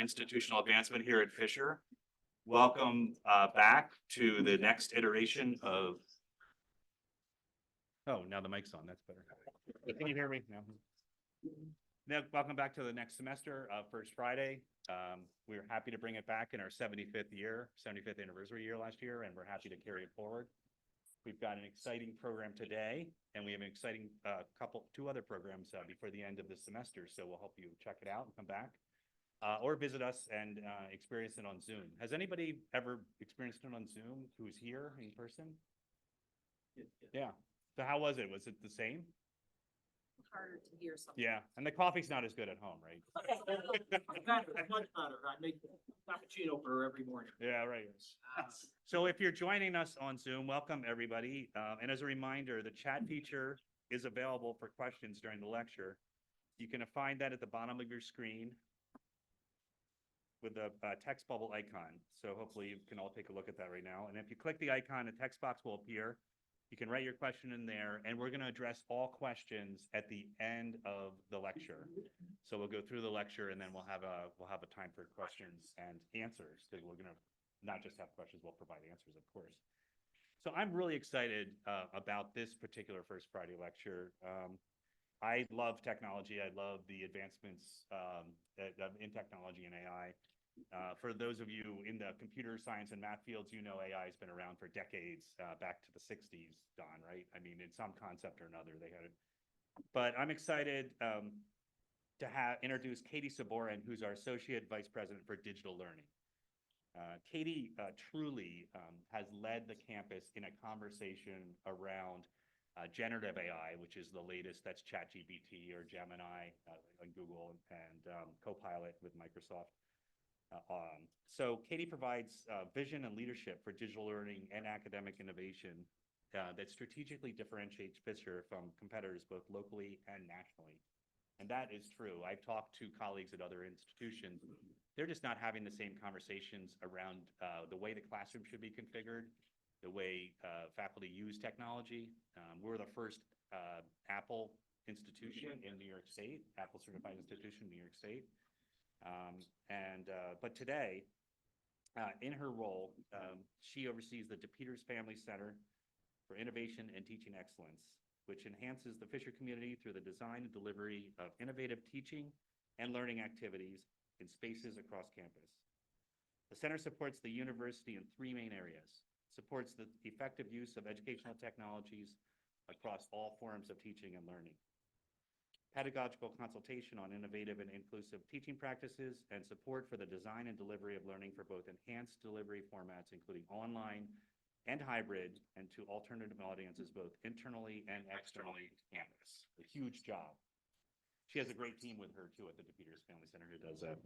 institutional advancement here at Fisher. Welcome back to the next iteration of. Oh, now the mic's on. That's better. Can you hear me now? Yeah, welcome back to the next semester, First Friday. We're happy to bring it back in our 75th anniversary year last year, and we're happy to carry it forward. We've got an exciting program today, and we have an exciting two other programs before the end of this semester. So we'll help you check it out and come back, or visit us and experience it on Zoom. Has anybody ever experienced it on Zoom who's here in person? Yeah. So how was it? Was it the same? Harder to hear something. Yeah, and the coffee's not as good at home, right? Much better. I make cappuccino for her every morning. Yeah, right. So if you're joining us on Zoom, welcome everybody. And as a reminder, the chat feature is available for questions during the lecture. You can find that at the bottom of your screen with the text bubble icon. So hopefully you can all take a look at that right now. And if you click the icon, a text box will appear. You can write your question in there, and we're going to address all questions at the end of the lecture. So we'll go through the lecture, and then we'll have a time for questions and answers. Because we're going to not just have questions, we'll provide answers, of course. So I'm really excited about this particular First Friday lecture. I love technology. I love the advancements in technology and AI. For those of you in the computer science and math fields, you know AI has been around for decades, back to the 60s, Don, right? I mean, in some concept or another, they had it. But I'm excited to introduce Katie Sabourin, who's our Associate Vice President for Digital Learning. Katie truly has led the campus in a conversation around generative AI, which is the latest. That's ChatGPT or Gemini on Google, and Copilot with Microsoft. So Katie provides vision and leadership for digital learning and academic innovation that strategically differentiates Fisher from competitors both locally and nationally. And that is true. I've talked to colleagues at other institutions. They're just not having the same conversations around the way the classroom should be configured, the way faculty use technology. We're the first Apple institution in New York State, Apple certified institution in New York State. But today, in her role, she oversees the DePeters Family Center for Innovation and Teaching Excellence, which enhances the Fisher community through the design and delivery of innovative teaching and learning activities in spaces across campus. The center supports the university in three main areas: supports the effective use of educational technologies across all forms of teaching and learning, pedagogical consultation on innovative and inclusive teaching practices, and support for the design and delivery of learning for both enhanced delivery formats, including online and hybrid, and to alternative audiences, both internally and externally to campus. A huge job. She has a great team with her, too, at the DePeters Family Center who does that.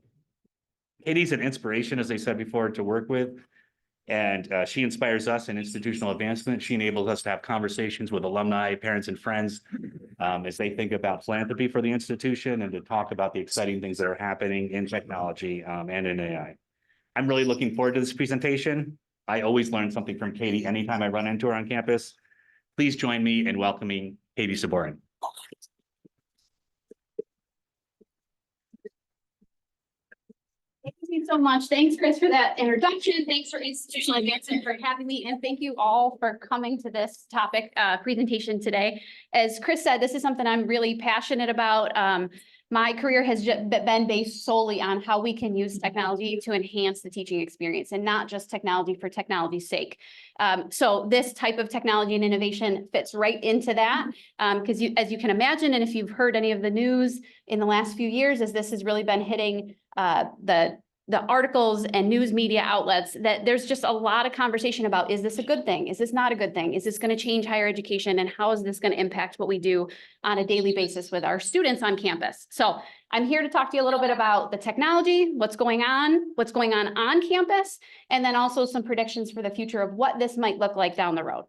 Katie's an inspiration, as I said before, to work with. And she inspires us in institutional advancement. She enables us to have conversations with alumni, parents, and friends as they think about philanthropy for the institution, and to talk about the exciting things that are happening in technology and in AI. I'm really looking forward to this presentation. I always learn something from Katie anytime I run into her on campus. Please join me in welcoming Katie Sabourin. Thank you so much. Thanks, Chris, for that introduction. Thanks for Institutional Advancement for having me. And thank you all for coming to this topic presentation today. As Chris said, this is something I'm really passionate about. My career has been based solely on how we can use technology to enhance the teaching experience, and not just technology for technology's sake. So this type of technology and innovation fits right into that, because as you can imagine, and if you've heard any of the news in the last few years, as this has really been hitting the articles and news media outlets, that there's just a lot of conversation about, is this a good thing? Is this not a good thing? Is this going to change higher education? And how is this going to impact what we do on a daily basis with our students on campus? So I'm here to talk to you a little bit about the technology, what's going on campus, and then also some predictions for the future of what this might look like down the road.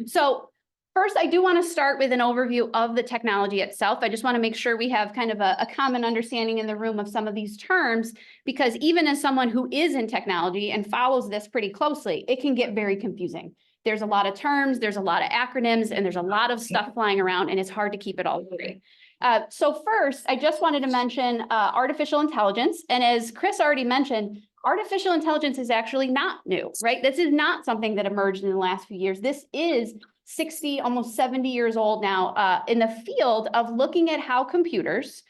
So first, I do want to start with an overview of the technology itself. I just want to make sure we have kind of a common understanding in the room of some of these terms, because even as someone who is in technology and follows this pretty closely, it can get very confusing. There's a lot of terms, there's a lot of acronyms, and there's a lot of stuff flying around, and it's hard to keep it all straight. So first, I just wanted to mention artificial intelligence. And as Chris already mentioned, artificial intelligence is actually not new, right? This is not something that emerged in the last few years. This is 60, almost 70 years old now in the field of looking at how computers,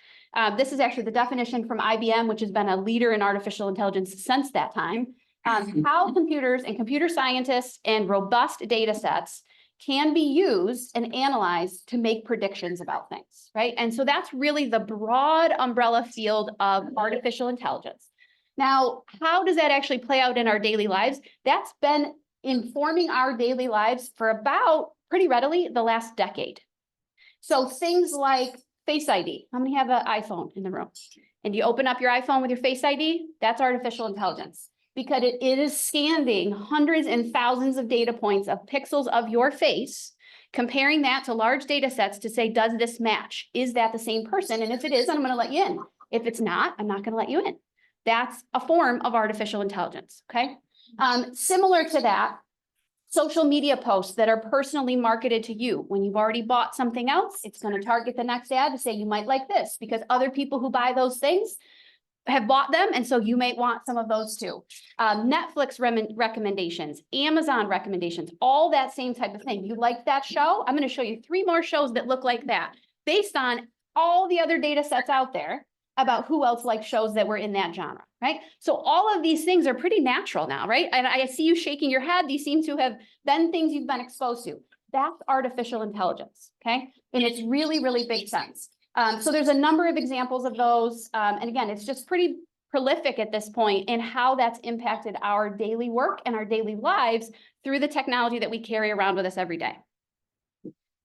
this is actually the definition from IBM, which has been a leader in artificial intelligence since that time, how computers and computer scientists and robust data sets can be used and analyzed to make predictions about things, right? And so that's really the broad umbrella field of artificial intelligence. Now, how does that actually play out in our daily lives? That's been informing our daily lives for about pretty readily the last decade. So things like Face ID. How many have an iPhone in the room? And you open up your iPhone with your Face ID, that's artificial intelligence. Because it is scanning hundreds and thousands of data points of pixels of your face, comparing that to large data sets to say, does this match? Is that the same person? And if it is, I'm going to let you in. If it's not, I'm not going to let you in. That's a form of artificial intelligence, okay? Similar to that, social media posts that are personally marketed to you. When you've already bought something else, it's going to target the next ad to say you might like this because other people who buy those things have bought them, and so you may want some of those too. Netflix recommendations, Amazon recommendations, all that same type of thing. You like that show? I'm going to show you 3 more shows that look like that based on all the other data sets out there about who else likes shows that were in that genre, right? So all of these things are pretty natural now, right? And I see you shaking your head. These seem to have been things you've been exposed to. That's artificial intelligence, okay? In its really, really big sense. So there's a number of examples of those. And again, it's just pretty prolific at this point in how that's impacted our daily work and our daily lives through the technology that we carry around with us every day.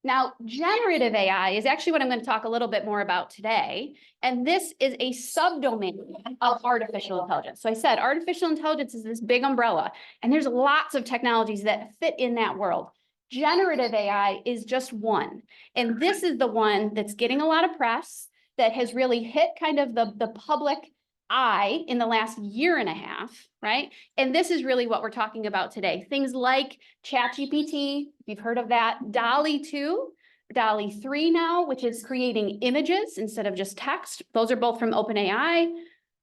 Now, generative AI is actually what I'm going to talk a little bit more about today. And this is a subdomain of artificial intelligence. So I said artificial intelligence is this big umbrella, and there's lots of technologies that fit in that world. Generative AI is just one. And this is the one that's getting a lot of press, that has really hit kind of the public eye in the last year and a half, right? And this is really what we're talking about today. Things like ChatGPT, if you've heard of that, DALL-E 2, DALL-E 3 now, which is creating images instead of just text. Those are both from OpenAI.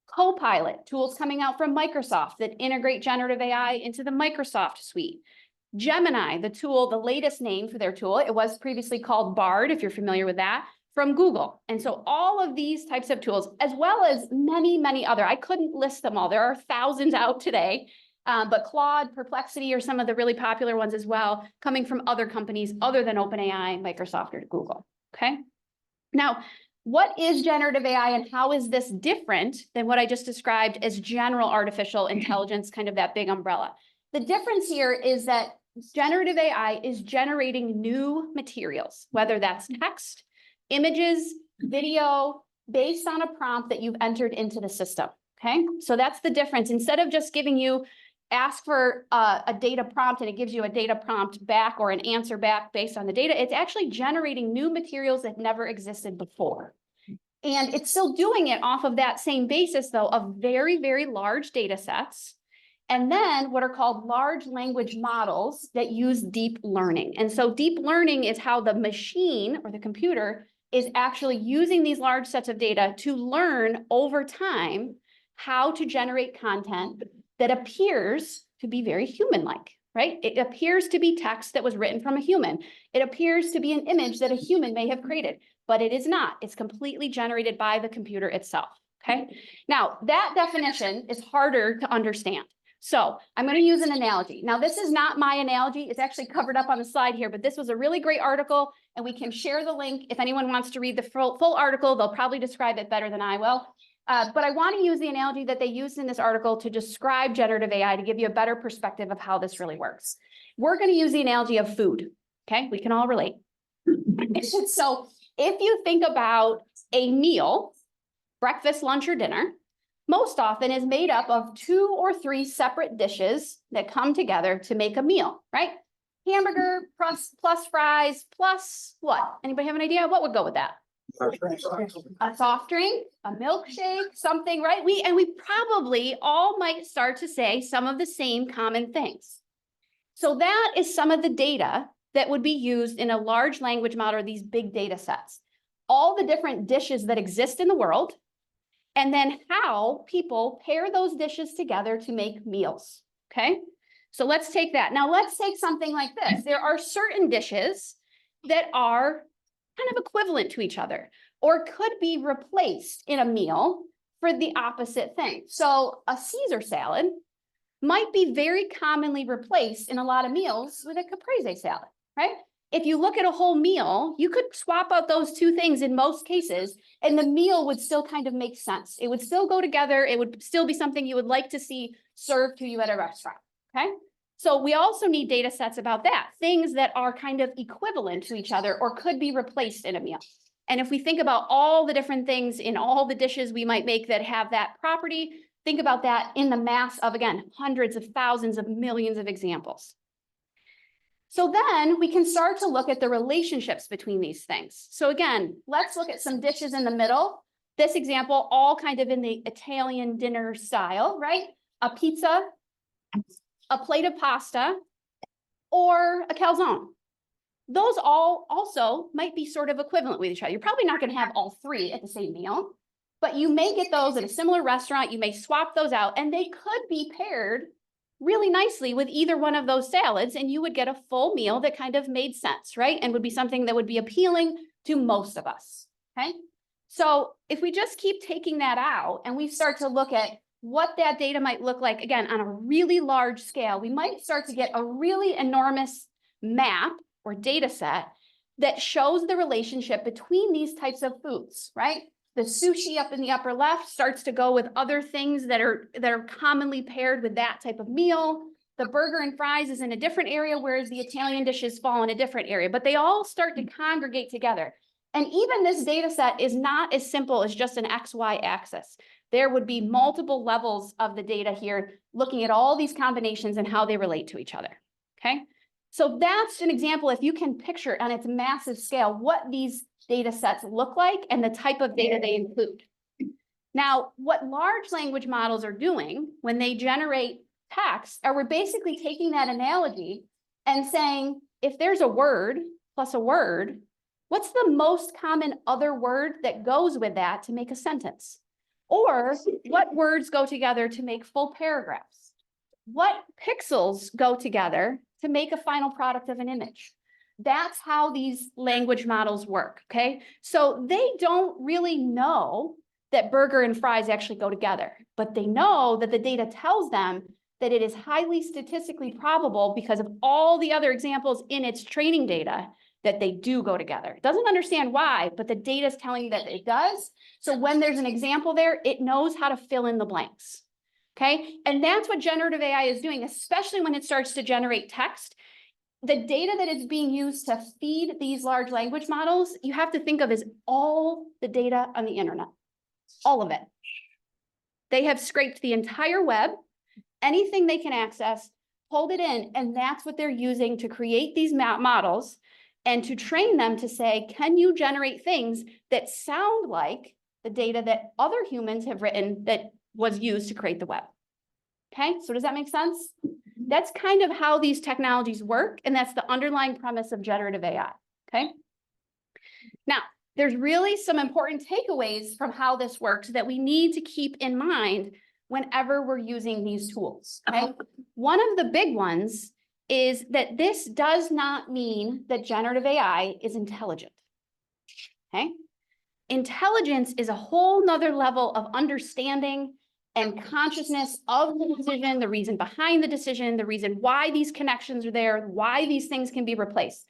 Copilot, tools coming out from Microsoft that integrate generative AI into the Microsoft suite. Gemini, the tool, the latest name for their tool, it was previously called Bard, if you're familiar with that, from Google. And so all of these types of tools, as well as many, many other, I couldn't list them all. There are thousands out today, but Claude, Perplexity are some of the really popular ones as well, coming from other companies other than OpenAI, Microsoft, or Google, okay? Now, what is generative AI and how is this different than what I just described as general artificial intelligence, kind of that big umbrella? The difference here is that generative AI is generating new materials, whether that's text, images, video, based on a prompt that you've entered into the system, okay? So that's the difference. Instead of just giving you, ask for a data prompt and it gives you a data prompt back or an answer back based on the data, it's actually generating new materials that never existed before. And it's still doing it off of that same basis, though, of very, very large data sets. And then what are called large language models that use deep learning. And so deep learning is how the machine or the computer is actually using these large sets of data to learn over time how to generate content that appears to be very human-like, right? It appears to be text that was written from a human. It appears to be an image that a human may have created, but it is not. It's completely generated by the computer itself, okay? Now, that definition is harder to understand. So I'm going to use an analogy. Now, this is not my analogy. It's actually covered up on the slide here, but this was a really great article, and we can share the link. If anyone wants to read the full article, they'll probably describe it better than I will. But I want to use the analogy that they used in this article to describe generative AI to give you a better perspective of how this really works. We're going to use the analogy of food, okay? We can all relate. So if you think about a meal, breakfast, lunch, or dinner, most often is made up of 2 or 3 separate dishes that come together to make a meal, right? Hamburger plus fries plus what? Anybody have an idea? What would go with that? A soft drink, a milkshake, something, right? We probably all might start to say some of the same common things. So that is some of the data that would be used in a large language model or these big data sets. all the different dishes that exist in the world, and then how people pair those dishes together to make meals, okay? So let's take that. Now let's take something like this. There are certain dishes that are kind of equivalent to each other or could be replaced in a meal for the opposite thing. So a Caesar salad might be very commonly replaced in a lot of meals with a caprese salad, right? If you look at a whole meal, you could swap out those two things in most cases, and the meal would still kind of make sense. It would still go together. It would still be something you would like to see served to you at a restaurant, okay? So we also need data sets about that, things that are kind of equivalent to each other or could be replaced in a meal. And if we think about all the different things in all the dishes we might make that have that property, think about that in the mass of, again, hundreds of thousands of millions of examples. So then we can start to look at the relationships between these things. So again, let's look at some dishes in the middle. This example, all kind of in the Italian dinner style, right? A pizza, a plate of pasta, or a calzone. Those all also might be sort of equivalent with each other. You're probably not going to have all three at the same meal, but you may get those at a similar restaurant. You may swap those out, and they could be paired really nicely with either one of those salads, and you would get a full meal that kind of made sense, right? And would be something that would be appealing to most of us, okay? So if we just keep taking that out and we start to look at what that data might look like, again, on a really large scale, we might start to get a really enormous map or data set that shows the relationship between these types of foods, right? The sushi up in the upper left starts to go with other things that are commonly paired with that type of meal. The burger and fries is in a different area, whereas the Italian dishes fall in a different area, but they all start to congregate together. And even this data set is not as simple as just an XY axis. There would be multiple levels of the data here, looking at all these combinations and how they relate to each other, okay? So that's an example, if you can picture on its massive scale, what these data sets look like and the type of data they include. Now, what large language models are doing when they generate text, are we're basically taking that analogy and saying, if there's a word plus a word, what's the most common other word that goes with that to make a sentence? Or what words go together to make full paragraphs? What pixels go together to make a final product of an image? That's how these language models work, okay? So they don't really know that burger and fries actually go together, but they know that the data tells them that it is highly statistically probable because of all the other examples in its training data that they do go together. It doesn't understand why, but the data is telling that it does. So when there's an example there, it knows how to fill in the blanks, okay? And that's what generative AI is doing, especially when it starts to generate text. The data that is being used to feed these large language models, you have to think of as all the data on the internet, all of it. They have scraped the entire web, anything they can access, pulled it in, and that's what they're using to create these models and to train them to say, can you generate things that sound like the data that other humans have written that was used to create the web? Okay, so does that make sense? That's kind of how these technologies work, and that's the underlying premise of generative AI, okay? Now, there's really some important takeaways from how this works that we need to keep in mind whenever we're using these tools, okay? One of the big ones is that this does not mean that generative AI is intelligent, okay? Intelligence is a whole nother level of understanding and consciousness of the decision, the reason behind the decision, the reason why these connections are there, why these things can be replaced.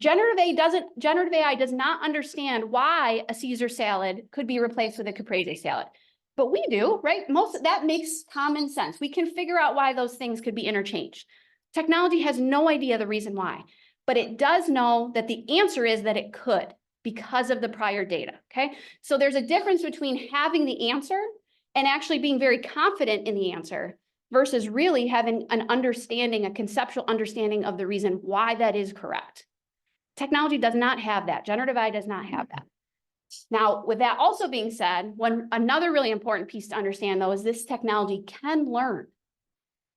Generative AI does not understand why a Caesar salad could be replaced with a caprese salad. But we do, right? That makes common sense. We can figure out why those things could be interchanged. Technology has no idea the reason why, but it does know that the answer is that it could because of the prior data, okay? So there's a difference between having the answer and actually being very confident in the answer versus really having an understanding, a conceptual understanding of the reason why that is correct. Technology does not have that. Generative AI does not have that. Now, with that also being said, another really important piece to understand, though, is this technology can learn.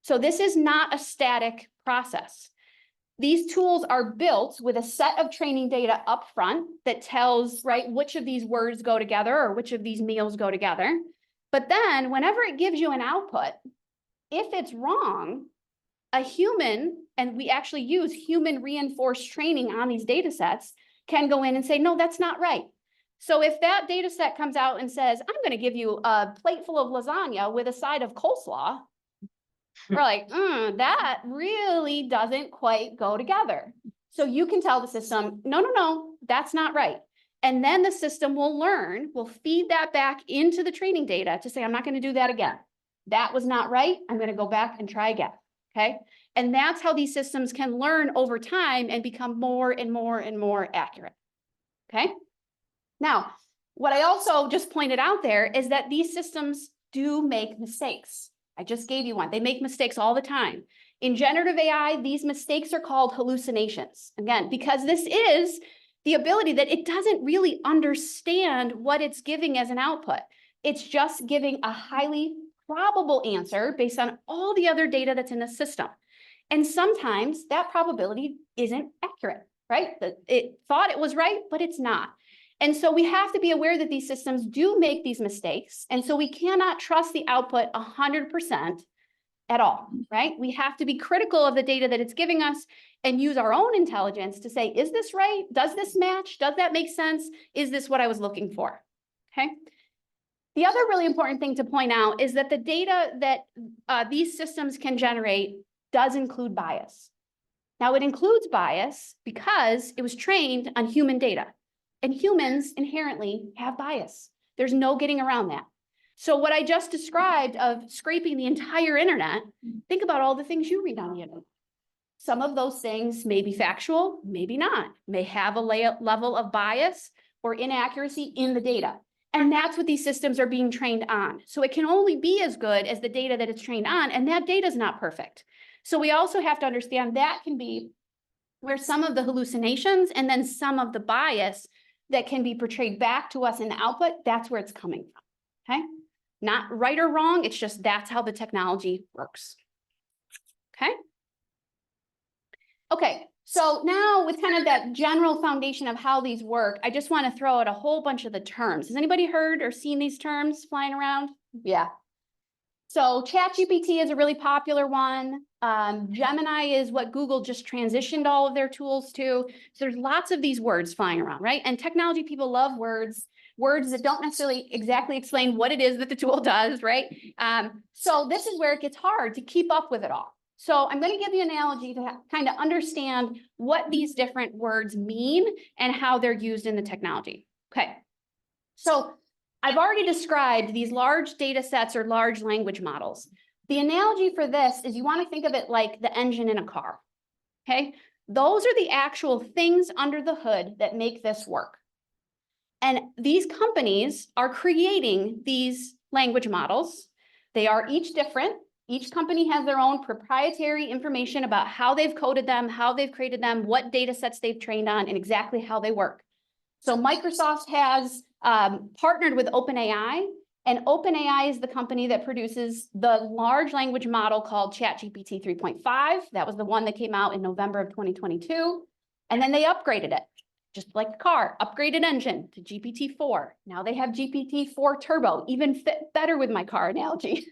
So this is not a static process. These tools are built with a set of training data up front that tells, right, which of these words go together or which of these meals go together. But then whenever it gives you an output, if it's wrong, a human, and we actually use human reinforced training on these data sets, can go in and say, no, that's not right. So if that data set comes out and says, I'm going to give you a plate full of lasagna with a side of coleslaw, we're like, that really doesn't quite go together. So you can tell the system, no, that's not right. And then the system will learn, will feed that back into the training data to say, I'm not going to do that again. That was not right. I'm going to go back and try again. Okay. And that's how these systems can learn over time and become more and more and more accurate. Okay. Now, what I also just pointed out there is that these systems do make mistakes. I just gave you one. They make mistakes all the time. In generative AI, these mistakes are called hallucinations. Again, because this is the ability that it doesn't really understand what it's giving as an output. It's just giving a highly probable answer based on all the other data that's in the system. And sometimes that probability isn't accurate, right? It thought it was right, but it's not. And so we have to be aware that these systems do make these mistakes. And so we cannot trust the output 100% at all, right? We have to be critical of the data that it's giving us and use our own intelligence to say, is this right? Does this match? Does that make sense? Is this what I was looking for? Okay. The other really important thing to point out is that the data that these systems can generate does include bias. Now, it includes bias because it was trained on human data. And humans inherently have bias. There's no getting around that. So what I just described of scraping the entire internet, think about all the things you read on the internet. Some of those things may be factual, maybe not, may have a level of bias or inaccuracy in the data. And that's what these systems are being trained on. So it can only be as good as the data that it's trained on, and that data is not perfect. So we also have to understand that can be where some of the hallucinations and then some of the bias that can be portrayed back to us in the output, that's where it's coming from, okay? Not right or wrong, it's just that's how the technology works, okay? Okay, so now with kind of that general foundation of how these work, I just want to throw out a whole bunch of the terms. Has anybody heard or seen these terms flying around? Yeah. So ChatGPT is a really popular one. Gemini is what Google just transitioned all of their tools to. So there's lots of these words flying around, right? And technology people love words that don't necessarily exactly explain what it is that the tool does, right? So this is where it gets hard to keep up with it all. So I'm going to give you an analogy to kind of understand what these different words mean and how they're used in the technology. Okay, so I've already described these large data sets or large language models. The analogy for this is you want to think of it like the engine in a car, okay? Those are the actual things under the hood that make this work. And these companies are creating these language models. They are each different. Each company has their own proprietary information about how they've coded them, how they've created them, what data sets they've trained on, and exactly how they work. So Microsoft has partnered with OpenAI, and OpenAI is the company that produces the large language model called ChatGPT 3.5. That was the one that came out in November of 2022. And then they upgraded it, just like a car, upgraded engine to GPT-4. Now they have GPT-4 Turbo, even fit better with my car analogy.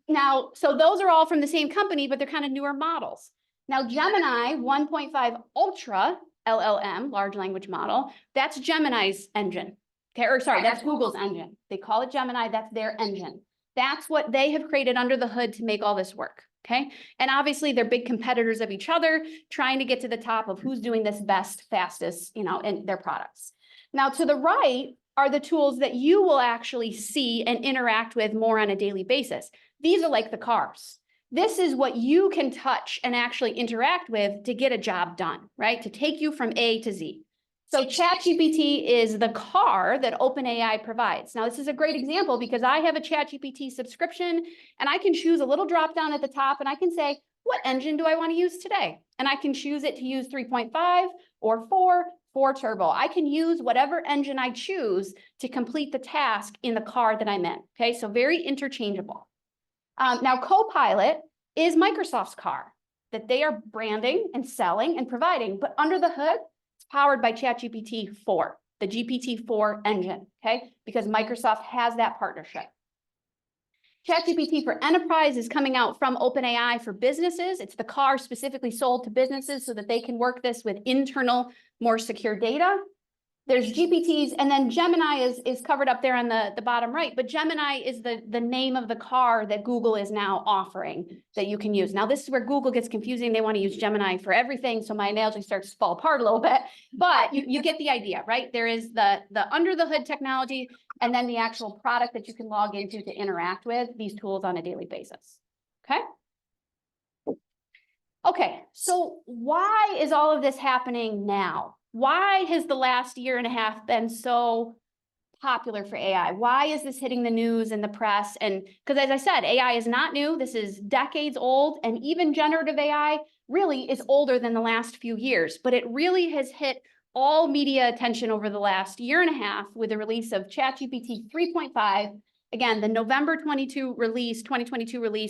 Now, so those are all from the same company, but they're kind of newer models. Now, Gemini 1.5 Ultra LLM, large language model, that's Gemini's engine. Okay, or sorry, that's Google's engine. They call it Gemini, that's their engine. That's what they have created under the hood to make all this work, okay? And obviously they're big competitors of each other, trying to get to the top of who's doing this best, fastest, you know, in their products. Now to the right are the tools that you will actually see and interact with more on a daily basis. These are like the cars. This is what you can touch and actually interact with to get a job done, right? To take you from A to Z. So ChatGPT is the car that OpenAI provides. Now, this is a great example because I have a ChatGPT subscription and I can choose a little drop down at the top and I can say, what engine do I want to use today? And I can choose it to use 3.5 or 4 turbo. I can use whatever engine I choose to complete the task in the car that I'm in. Okay, so very interchangeable. Now, Copilot is Microsoft's car. that they are branding and selling and providing, but under the hood, it's powered by ChatGPT 4, the GPT-4 engine, okay? Because Microsoft has that partnership. ChatGPT for Enterprise is coming out from OpenAI for businesses. It's the car specifically sold to businesses so that they can work this with internal, more secure data. There's GPTs, and then Gemini is covered up there on the bottom right, but Gemini is the name of the car that Google is now offering that you can use. Now, this is where Google gets confusing. They want to use Gemini for everything, so my analogy starts to fall apart a little bit, but you get the idea, right? There is the under the hood technology, and then the actual product that you can log into to interact with these tools on a daily basis, okay? Okay, so why is all of this happening now? Why has the last year and a half been so popular for AI? Why is this hitting the news and the press? And because as I said, AI is not new. This is decades old, and even generative AI really is older than the last few years, but it really has hit all media attention over the last year and a half with the release of ChatGPT 3.5. Again, the November 2022 release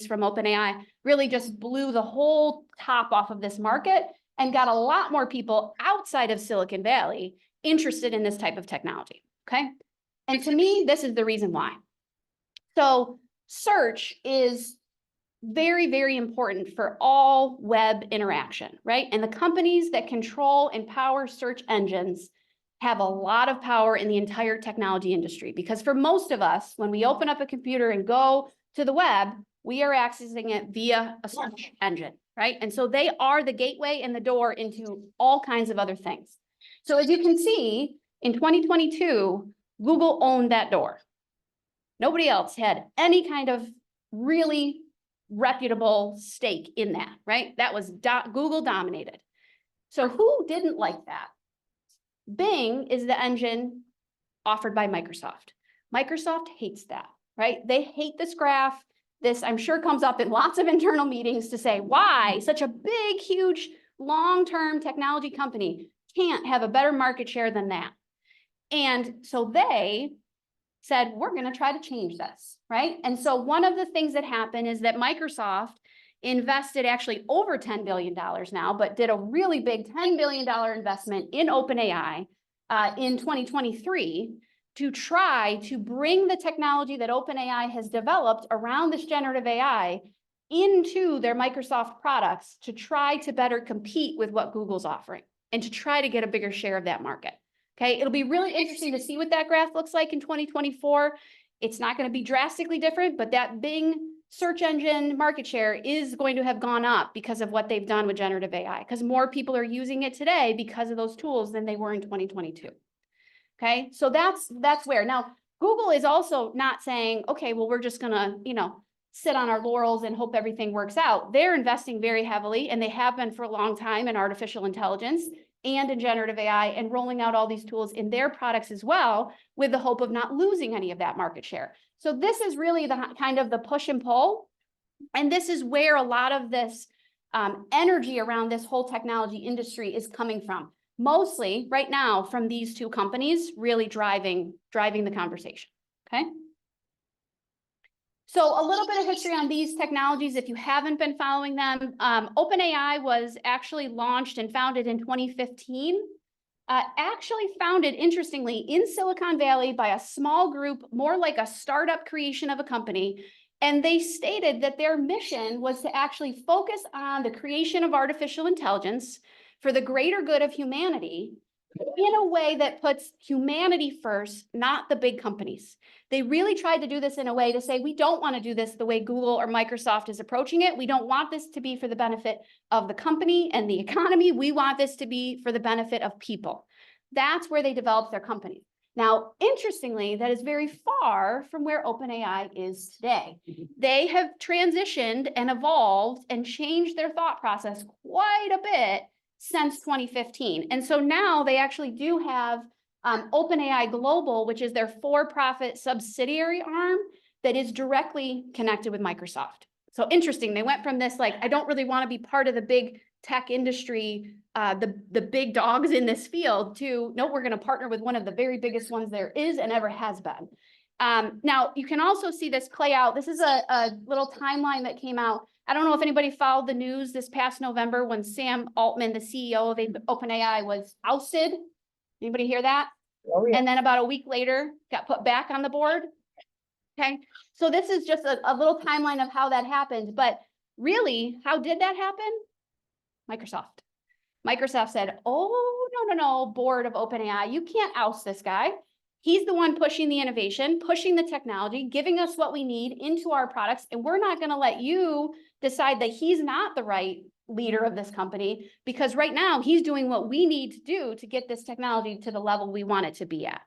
from OpenAI really just blew the whole top off of this market and got a lot more people outside of Silicon Valley interested in this type of technology, okay? And to me, this is the reason why. So search is very, very important for all web interaction, right? And the companies that control and power search engines have a lot of power in the entire technology industry, because for most of us, when we open up a computer and go to the web, we are accessing it via a search engine, right? And so they are the gateway and the door into all kinds of other things. So as you can see, in 2022, Google owned that door. Nobody else had any kind of really reputable stake in that, right? That was Google dominated. So who didn't like that? Bing is the engine offered by Microsoft. Microsoft hates that, right? They hate this graph. This, I'm sure, comes up in lots of internal meetings to say why such a big, huge, long-term technology company can't have a better market share than that. And so they said, we're going to try to change this, right? And so one of the things that happened is that Microsoft invested actually over $10 billion now, but did a really big $10 billion investment in OpenAI in 2023 to try to bring the technology that OpenAI has developed around this generative AI into their Microsoft products to try to better compete with what Google's offering and to try to get a bigger share of that market. Okay, it'll be really interesting to see what that graph looks like in 2024. It's not going to be drastically different, but that Bing search engine market share is going to have gone up because of what they've done with generative AI, because more people are using it today because of those tools than they were in 2022. Okay, so that's where. Now, Google is also not saying, okay, well, we're just gonna, sit on our laurels and hope everything works out. They're investing very heavily, and they have been for a long time, in artificial intelligence and in generative AI, and rolling out all these tools in their products as well, with the hope of not losing any of that market share. So this is really the kind of the push and pull. And this is where a lot of this energy around this whole technology industry is coming from. Mostly right now from these two companies really driving the conversation, okay? So a little bit of history on these technologies, if you haven't been following them. OpenAI was actually launched and founded in 2015. Actually founded, interestingly, in Silicon Valley by a small group, more like a startup creation of a company. And they stated that their mission was to actually focus on the creation of artificial intelligence for the greater good of humanity in a way that puts humanity first, not the big companies. They really tried to do this in a way to say, we don't want to do this the way Google or Microsoft is approaching it. We don't want this to be for the benefit of the company and the economy. We want this to be for the benefit of people. That's where they developed their company. Now, interestingly, that is very far from where OpenAI is today. They have transitioned and evolved and changed their thought process quite a bit since 2015. And so now they actually do have OpenAI Global, which is their for-profit subsidiary arm that is directly connected with Microsoft. So interesting, they went from this, like, I don't really want to be part of the big tech industry, the big dogs in this field, to, no, we're going to partner with one of the very biggest ones there is and ever has been. Now, you can also see this play out. This is a little timeline that came out. I don't know if anybody followed the news this past November when Sam Altman, the CEO of OpenAI, was ousted. Anybody hear that? Oh, yeah. And then about a week later, got put back on the board. Okay, so this is just a little timeline of how that happened. But really, how did that happen? Microsoft. Microsoft said, oh, no, board of OpenAI, you can't oust this guy. He's the one pushing the innovation, pushing the technology, giving us what we need into our products, and we're not going to let you decide that he's not the right leader of this company, because right now he's doing what we need to do to get this technology to the level we want it to be at.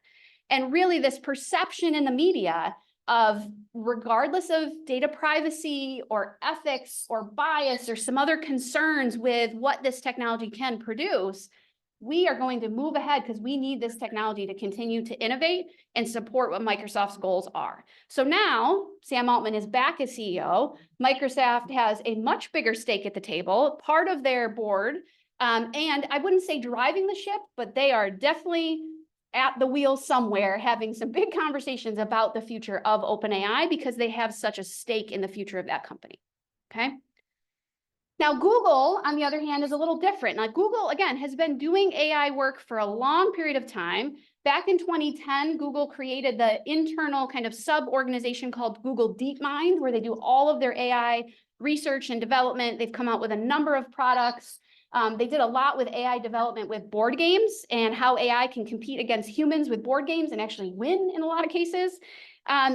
And really, this perception in the media of, regardless of data privacy or ethics or bias or some other concerns with what this technology can produce, we are going to move ahead because we need this technology to continue to innovate and support what Microsoft's goals are. So now Sam Altman is back as CEO. Microsoft has a much bigger stake at the table, part of their board. And I wouldn't say driving the ship, but they are definitely at the wheel somewhere, having some big conversations about the future of OpenAI because they have such a stake in the future of that company. Okay. Now, Google, on the other hand, is a little different. Now, Google, again, has been doing AI work for a long period of time. Back in 2010, Google created the internal kind of sub-organization called Google DeepMind, where they do all of their AI research and development. They've come out with a number of products. They did a lot with AI development with board games and how AI can compete against humans with board games and actually win in a lot of cases.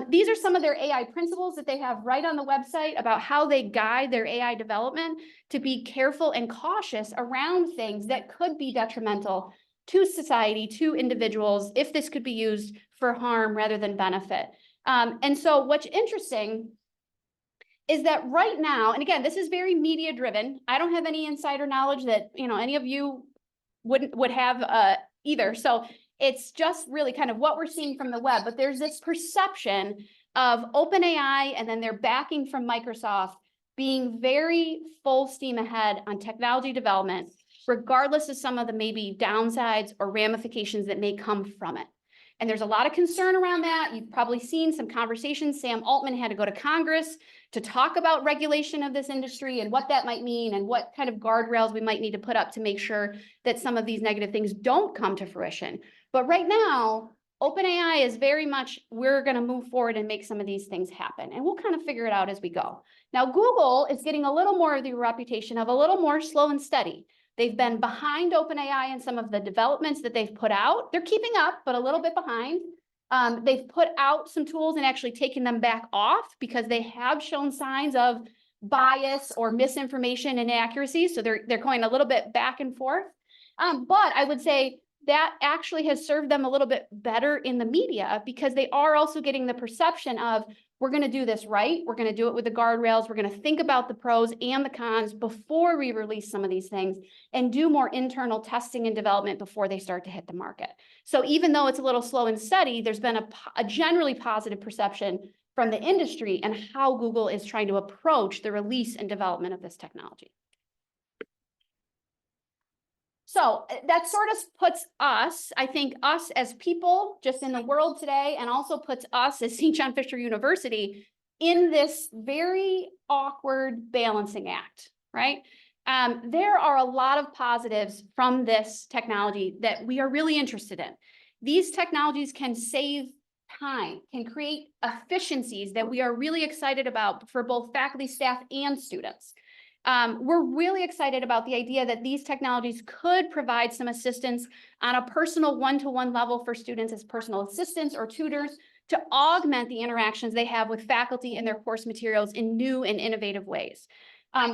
These are some of their AI principles that they have right on the website about how they guide their AI development to be careful and cautious around things that could be detrimental to society, to individuals, if this could be used for harm rather than benefit. And so what's interesting is that right now, and again, this is very media driven. I don't have any insider knowledge that, any of you would have either. So it's just really kind of what we're seeing from the web, but there's this perception of OpenAI and then their backing from Microsoft being very full steam ahead on technology development, regardless of some of the maybe downsides or ramifications that may come from it. And there's a lot of concern around that. You've probably seen some conversations. Sam Altman had to go to Congress to talk about regulation of this industry and what that might mean and what kind of guardrails we might need to put up to make sure that some of these negative things don't come to fruition. But right now, OpenAI is very much, we're going to move forward and make some of these things happen. And we'll kind of figure it out as we go. Now, Google is getting a little more of the reputation of a little more slow and steady. They've been behind OpenAI in some of the developments that they've put out. They're keeping up, but a little bit behind. They've put out some tools and actually taken them back off because they have shown signs of bias or misinformation and inaccuracies. So they're going a little bit back and forth. But I would say that actually has served them a little bit better in the media because they are also getting the perception of, we're going to do this right. We're going to do it with the guardrails. We're going to think about the pros and the cons before we release some of these things and do more internal testing and development before they start to hit the market. So even though it's a little slow and steady, there's been a generally positive perception from the industry and how Google is trying to approach the release and development of this technology. So that sort of puts us, I think, us as people just in the world today, and also puts us as St. John Fisher University in this very awkward balancing act, right? There are a lot of positives from this technology that we are really interested in. These technologies can save time, can create efficiencies that we are really excited about for both faculty, staff, and students. We're really excited about the idea that these technologies could provide some assistance on a personal one-to-one level for students as personal assistants or tutors to augment the interactions they have with faculty and their course materials in new and innovative ways.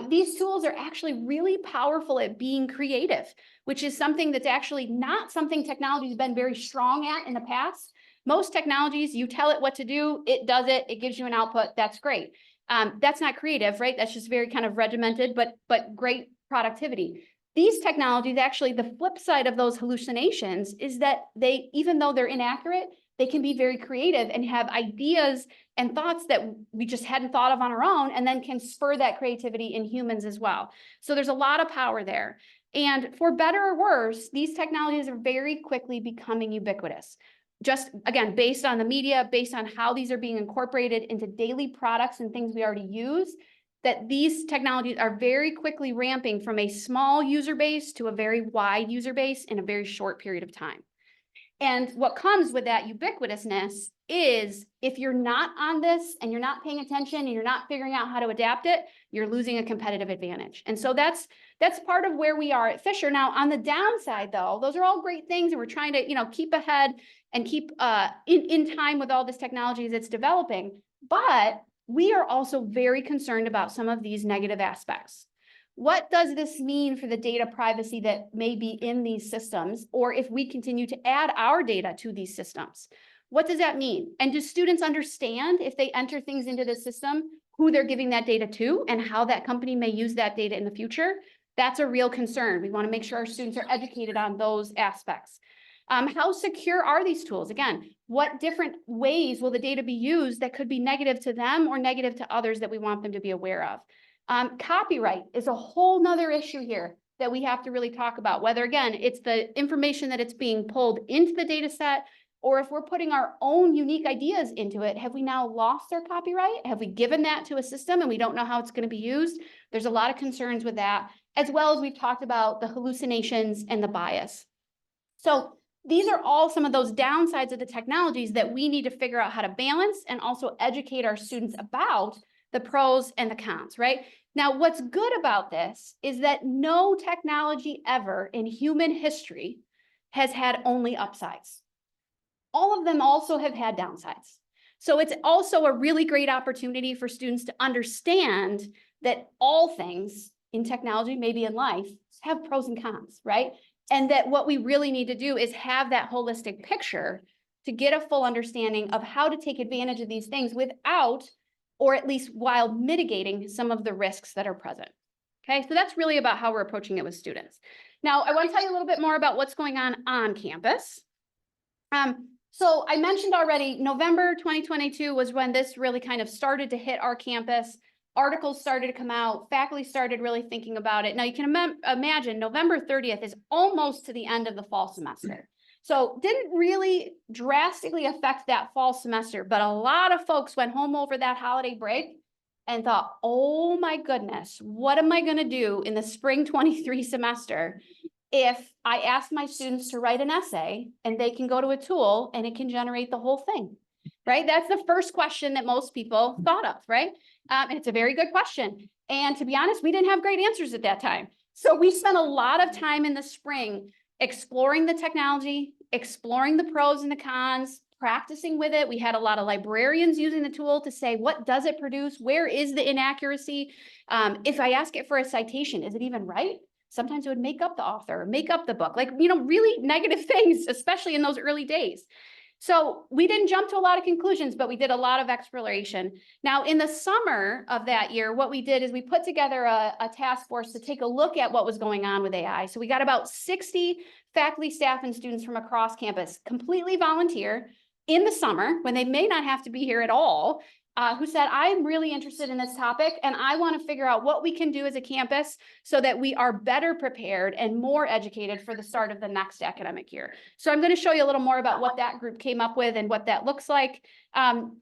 These tools are actually really powerful at being creative, which is something that's actually not something technology has been very strong at in the past. Most technologies, you tell it what to do, it does it, it gives you an output, that's great. That's not creative, right? That's just very kind of regimented, but great productivity. These technologies, actually, the flip side of those hallucinations is that they, even though they're inaccurate, they can be very creative and have ideas and thoughts that we just hadn't thought of on our own, and then can spur that creativity in humans as well. So there's a lot of power there. And for better or worse, these technologies are very quickly becoming ubiquitous. just again, based on the media, based on how these are being incorporated into daily products and things we already use, that these technologies are very quickly ramping from a small user base to a very wide user base in a very short period of time. And what comes with that ubiquitousness is if you're not on this and you're not paying attention and you're not figuring out how to adapt it, you're losing a competitive advantage. And so that's part of where we are at Fisher. Now, on the downside, though, those are all great things, and we're trying to, keep ahead and keep in time with all this technology that's developing. But we are also very concerned about some of these negative aspects. What does this mean for the data privacy that may be in these systems, or if we continue to add our data to these systems? What does that mean? And do students understand, if they enter things into the system, who they're giving that data to and how that company may use that data in the future? That's a real concern. We want to make sure our students are educated on those aspects. How secure are these tools? Again, what different ways will the data be used that could be negative to them or negative to others that we want them to be aware of? Copyright is a whole nother issue here that we have to really talk about, whether, again, it's the information that it's being pulled into the data set, or if we're putting our own unique ideas into it. Have we now lost our copyright? Have we given that to a system and we don't know how it's going to be used? There's a lot of concerns with that, as well as we've talked about the hallucinations and the bias. So these are all some of those downsides of the technologies that we need to figure out how to balance and also educate our students about the pros and the cons, right? Now, what's good about this is that no technology ever in human history has had only upsides. All of them also have had downsides. So it's also a really great opportunity for students to understand that all things in technology, maybe in life, have pros and cons, right? And that what we really need to do is have that holistic picture to get a full understanding of how to take advantage of these things without, or at least while mitigating some of the risks that are present. Okay, so that's really about how we're approaching it with students. Now, I want to tell you a little bit more about what's going on campus. So I mentioned already, November 2022 was when this really kind of started to hit our campus. Articles started to come out, faculty started really thinking about it. Now you can imagine November 30th is almost to the end of the fall semester. So didn't really drastically affect that fall semester, but a lot of folks went home over that holiday break and thought, oh my goodness, what am I going to do in the spring 23 semester if I ask my students to write an essay and they can go to a tool and it can generate the whole thing, right? That's the first question that most people thought of, right? And it's a very good question. And to be honest, we didn't have great answers at that time. So we spent a lot of time in the spring exploring the technology, exploring the pros and the cons, practicing with it. We had a lot of librarians using the tool to say, what does it produce? Where is the inaccuracy? If I ask it for a citation, is it even right? Sometimes it would make up the author, make up the book, like, really negative things, especially in those early days. So we didn't jump to a lot of conclusions, but we did a lot of exploration. Now, in the summer of that year, what we did is we put together a task force to take a look at what was going on with AI. So we got about 60 faculty, staff, and students from across campus, completely volunteer in the summer when they may not have to be here at all, who said, I'm really interested in this topic and I want to figure out what we can do as a campus so that we are better prepared and more educated for the start of the next academic year. So I'm going to show you a little more about what that group came up with and what that looks like.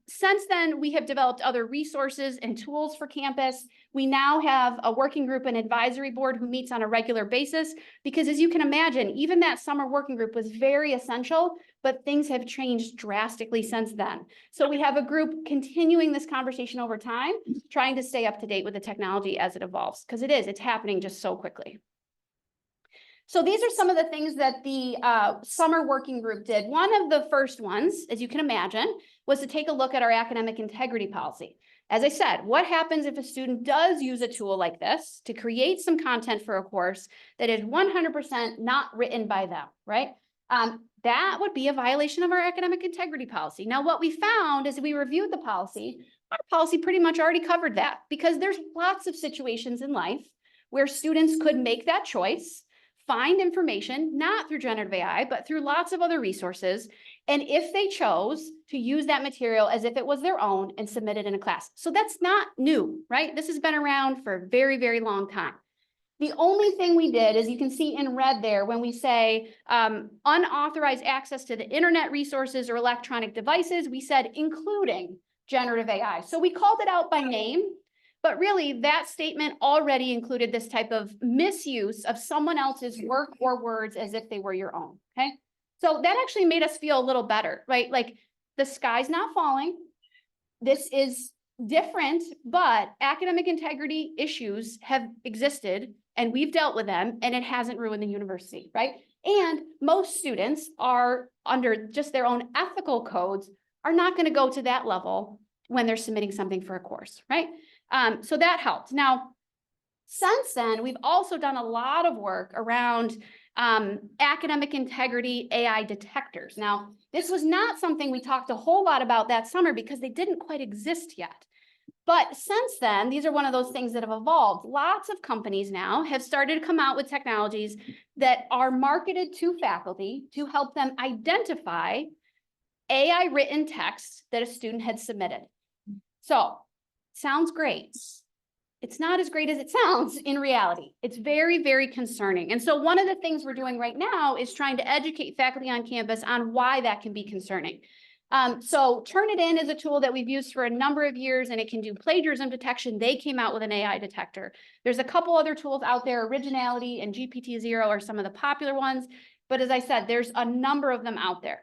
Since then, we have developed other resources and tools for campus. We now have a working group and advisory board who meets on a regular basis, because as you can imagine, even that summer working group was very essential, but things have changed drastically since then. So we have a group continuing this conversation over time, trying to stay up to date with the technology as it evolves, because it's happening just so quickly. So these are some of the things that the summer working group did. One of the first ones, as you can imagine, was to take a look at our academic integrity policy. As I said, what happens if a student does use a tool like this to create some content for a course that is 100% not written by them, right? That would be a violation of our academic integrity policy. Now, what we found as we reviewed the policy, our policy pretty much already covered that, because there's lots of situations in life where students could make that choice, find information, not through generative AI, but through lots of other resources. And if they chose to use that material as if it was their own and submit it in a class. So that's not new, right? This has been around for a very, very long time. The only thing we did, as you can see in red there, when we say unauthorized access to the internet resources or electronic devices, we said including generative AI. So we called it out by name, but really that statement already included this type of misuse of someone else's work or words as if they were your own, okay? So that actually made us feel a little better, right? Like the sky's not falling. This is different, but academic integrity issues have existed and we've dealt with them and it hasn't ruined the university, right? And most students are under just their own ethical codes are not going to go to that level when they're submitting something for a course, right? So that helped. Now, since then, we've also done a lot of work around academic integrity AI detectors. Now, this was not something we talked a whole lot about that summer because they didn't quite exist yet. But since then, these are one of those things that have evolved. Lots of companies now have started to come out with technologies that are marketed to faculty to help them identify AI written text that a student had submitted. So, sounds great. It's not as great as it sounds in reality. It's very, very concerning. And so one of the things we're doing right now is trying to educate faculty on campus on why that can be concerning. So Turnitin is a tool that we've used for a number of years and it can do plagiarism detection. They came out with an AI detector. There's a couple other tools out there, Originality and GPT-0 are some of the popular ones. But as I said, there's a number of them out there.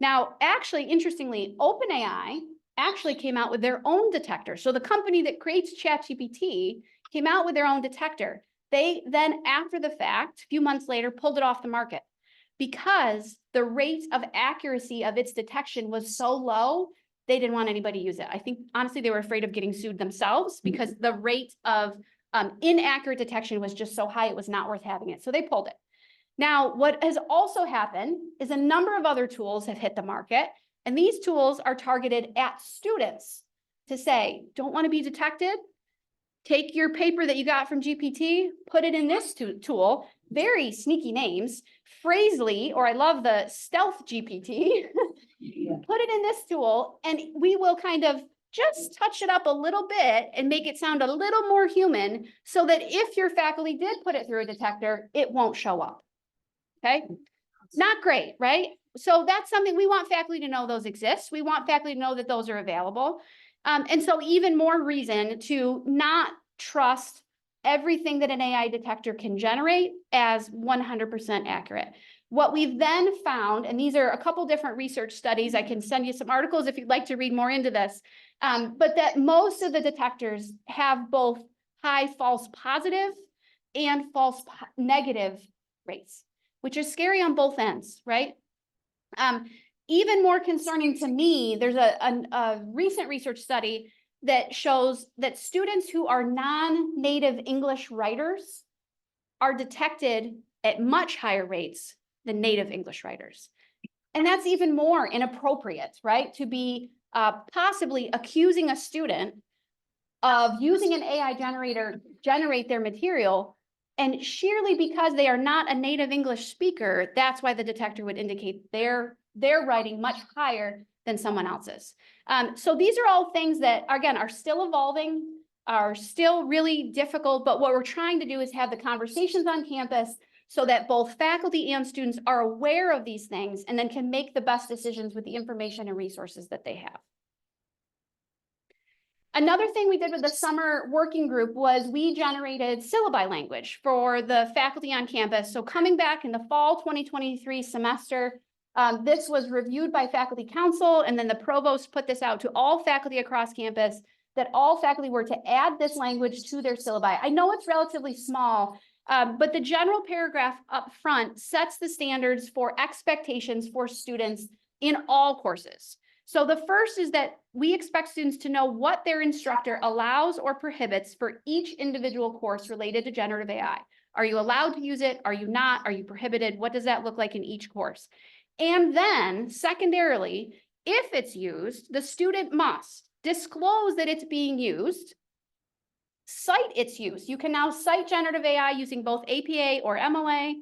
Now, actually, interestingly, OpenAI actually came out with their own detector. So the company that creates ChatGPT came out with their own detector. They then, after the fact, a few months later, pulled it off the market because the rate of accuracy of its detection was so low, they didn't want anybody to use it. I think, honestly, they were afraid of getting sued themselves because the rate of inaccurate detection was just so high, it was not worth having it. So they pulled it. Now, what has also happened is a number of other tools have hit the market. And these tools are targeted at students to say, don't want to be detected? Take your paper that you got from GPT, put it in this tool, very sneaky names, Phrasely, or I love the Stealth GPT, put it in this tool, and we will kind of just touch it up a little bit and make it sound a little more human so that if your faculty did put it through a detector, it won't show up, okay? Not great, right? So that's something we want faculty to know those exist. We want faculty to know that those are available. And so even more reason to not trust everything that an AI detector can generate as 100% accurate. What we've then found, and these are a couple different research studies, I can send you some articles if you'd like to read more into this, but that most of the detectors have both high false positive and false negative rates, which is scary on both ends, right? Even more concerning to me, there's a recent research study that shows that students who are non-native English writers are detected at much higher rates than native English writers. And that's even more inappropriate, right? To be possibly accusing a student of using an AI generator to generate their material, and sheerly because they are not a native English speaker, that's why the detector would indicate their writing much higher than someone else's. So these are all things that, again, are still evolving, are still really difficult, but what we're trying to do is have the conversations on campus so that both faculty and students are aware of these things and then can make the best decisions with the information and resources that they have. Another thing we did with the summer working group was we generated syllabi language for the faculty on campus. So coming back in the fall 2023 semester, this was reviewed by faculty council, and then the provost put this out to all faculty across campus, that all faculty were to add this language to their syllabi. I know it's relatively small, but the general paragraph up front sets the standards for expectations for students in all courses. So the first is that we expect students to know what their instructor allows or prohibits for each individual course related to generative AI. Are you allowed to use it? Are you not? Are you prohibited? What does that look like in each course? And then secondarily, if it's used, the student must disclose that it's being used, cite its use. You can now cite generative AI using both APA or MLA.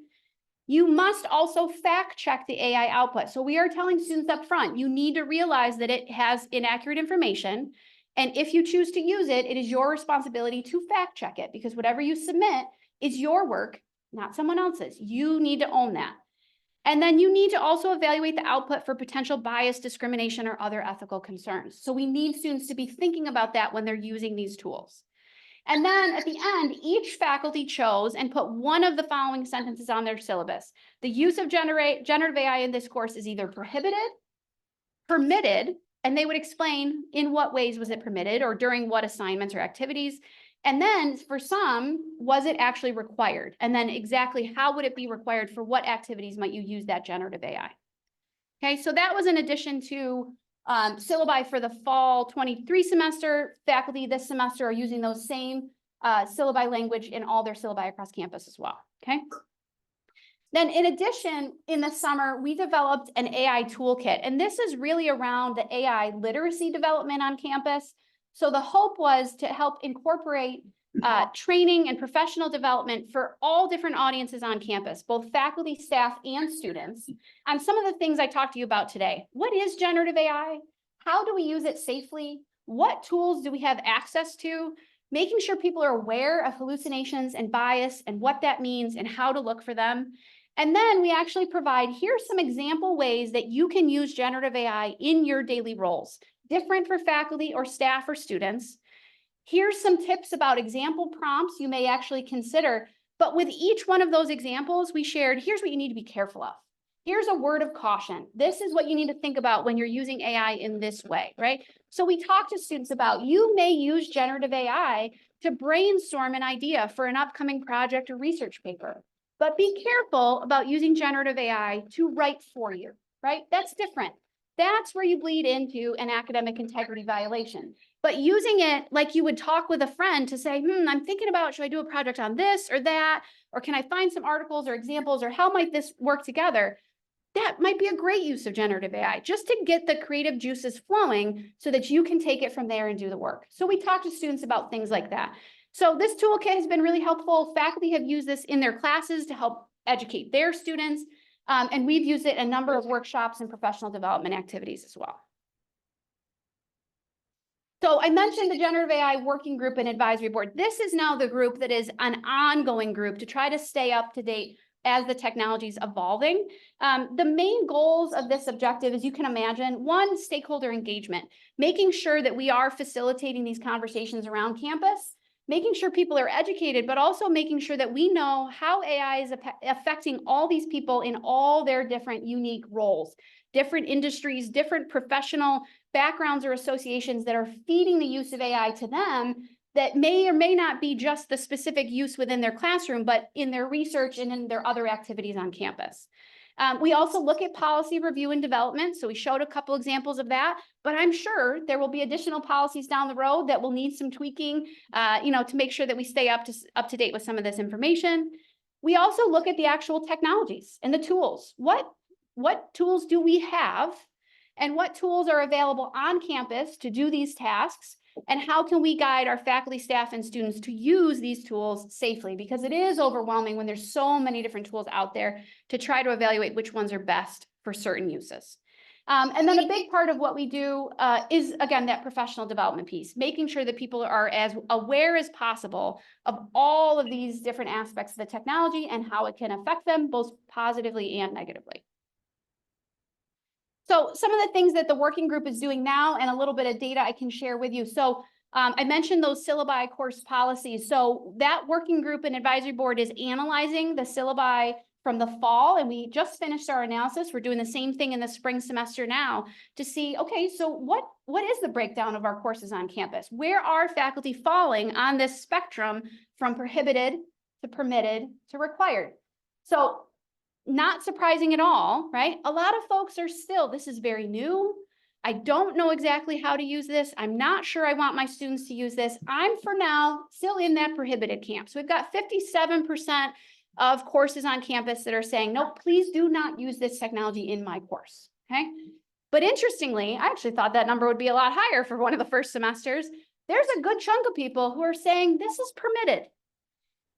You must also fact check the AI output. So we are telling students up front, you need to realize that it has inaccurate information. And if you choose to use it, it is your responsibility to fact check it, because whatever you submit is your work, not someone else's. You need to own that. And then you need to also evaluate the output for potential bias, discrimination, or other ethical concerns. So we need students to be thinking about that when they're using these tools. And then at the end, each faculty chose and put one of the following sentences on their syllabus. The use of generative AI in this course is either prohibited, permitted, and they would explain in what ways was it permitted or during what assignments or activities. And then for some, was it actually required? And then exactly how would it be required for what activities might you use that generative AI? Okay, so that was in addition to syllabi for the fall 23 semester. Faculty this semester are using those same syllabi language in all their syllabi across campus as well, okay? Then in addition, in the summer, we developed an AI toolkit, and this is really around the AI literacy development on campus. So the hope was to help incorporate training and professional development for all different audiences on campus, both faculty, staff, and students, on some of the things I talked to you about today. What is generative AI? How do we use it safely? What tools do we have access to? Making sure people are aware of hallucinations and bias and what that means and how to look for them. And then we actually provide, here's some example ways that you can use generative AI in your daily roles, different for faculty or staff or students. Here's some tips about example prompts you may actually consider. But with each one of those examples, we shared, here's what you need to be careful of. Here's a word of caution. This is what you need to think about when you're using AI in this way, right? So we talk to students about, you may use generative AI to brainstorm an idea for an upcoming project or research paper, but be careful about using generative AI to write for you, right? That's different. That's where you bleed into an academic integrity violation. But using it like you would talk with a friend to say, I'm thinking about, should I do a project on this or that? Or can I find some articles or examples, or how might this work together? That might be a great use of generative AI, just to get the creative juices flowing so that you can take it from there and do the work. So we talk to students about things like that. So this toolkit has been really helpful. Faculty have used this in their classes to help educate their students. And we've used it in a number of workshops and professional development activities as well. So I mentioned the generative AI working group and advisory board. This is now the group that is an ongoing group to try to stay up to date as the technology is evolving. The main goals of this objective, as you can imagine, one, stakeholder engagement, making sure that we are facilitating these conversations around campus, making sure people are educated, but also making sure that we know how AI is affecting all these people in all their different unique roles, different industries, different professional backgrounds or associations that are feeding the use of AI to them that may or may not be just the specific use within their classroom, but in their research and in their other activities on campus. We also look at policy review and development. So we showed a couple examples of that, but I'm sure there will be additional policies down the road that will need some tweaking, to make sure that we stay up to date with some of this information. We also look at the actual technologies and the tools. What tools do we have, and what tools are available on campus to do these tasks? And how can we guide our faculty, staff, and students to use these tools safely? Because it is overwhelming when there's so many different tools out there to try to evaluate which ones are best for certain uses. And then a big part of what we do is, again, that professional development piece, making sure that people are as aware as possible of all of these different aspects of the technology and how it can affect them both positively and negatively. So some of the things that the working group is doing now, and a little bit of data I can share with you. So I mentioned those syllabi course policies. So that working group and advisory board is analyzing the syllabi from the fall, and we just finished our analysis. We're doing the same thing in the spring semester now to see, okay, so what is the breakdown of our courses on campus? Where are faculty falling on this spectrum from prohibited to permitted to required? So not surprising at all, right? A lot of folks are still, this is very new. I don't know exactly how to use this. I'm not sure I want my students to use this. I'm for now still in that prohibited camp. So we've got 57% of courses on campus that are saying, no, please do not use this technology in my course, okay? But interestingly, I actually thought that number would be a lot higher for one of the first semesters. There's a good chunk of people who are saying this is permitted,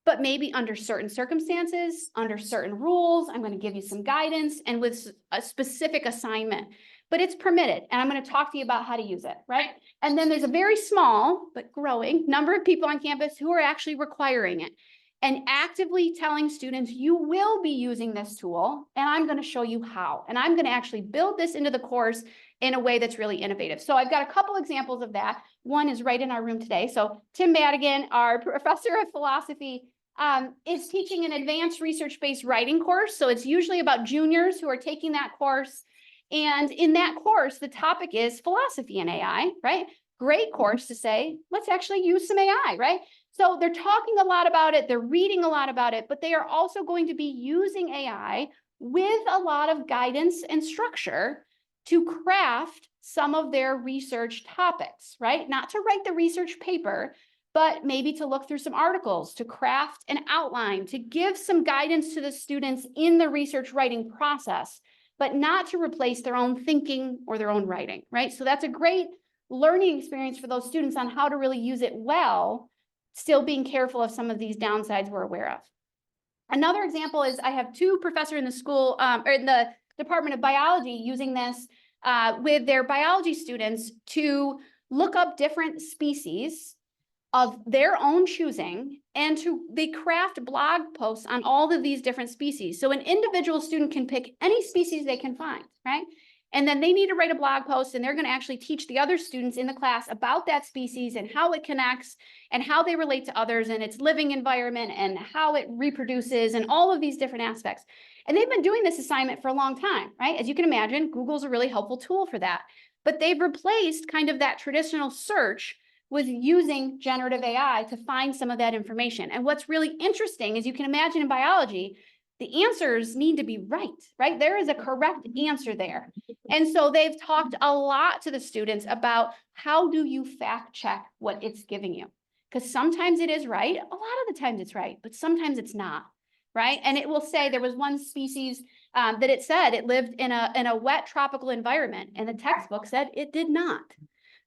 but maybe under certain circumstances, under certain rules. I'm going to give you some guidance and with a specific assignment, but it's permitted. And I'm going to talk to you about how to use it, right? And then there's a very small but growing number of people on campus who are actually requiring it. and actively telling students, you will be using this tool, and I'm going to show you how. And I'm going to actually build this into the course in a way that's really innovative. So I've got a couple examples of that. One is right in our room today. So Tim Madigan, our professor of philosophy, is teaching an advanced research-based writing course. So it's usually about juniors who are taking that course. And in that course, the topic is philosophy and AI, right? Great course to say, let's actually use some AI, right? So they're talking a lot about it, they're reading a lot about it, but they are also going to be using AI with a lot of guidance and structure to craft some of their research topics, right? Not to write the research paper, but maybe to look through some articles, to craft an outline, to give some guidance to the students in the research writing process, but not to replace their own thinking or their own writing, right? So that's a great learning experience for those students on how to really use it well, still being careful of some of these downsides we're aware of. Another example is I have two professors in the school, or in the Department of Biology using this with their biology students to look up different species of their own choosing, and they craft blog posts on all of these different species. So an individual student can pick any species they can find, right? And then they need to write a blog post, and they're going to actually teach the other students in the class about that species and how it connects and how they relate to others and its living environment and how it reproduces and all of these different aspects. And they've been doing this assignment for a long time, right? As you can imagine, Google's a really helpful tool for that. But they've replaced kind of that traditional search with using generative AI to find some of that information. And what's really interesting is you can imagine in biology, the answers need to be right? There is a correct answer there. And so they've talked a lot to the students about how do you fact check what it's giving you? Because sometimes it is right, a lot of the times it's right, but sometimes it's not, right? And it will say there was one species that it said it lived in a wet tropical environment, and the textbook said it did not.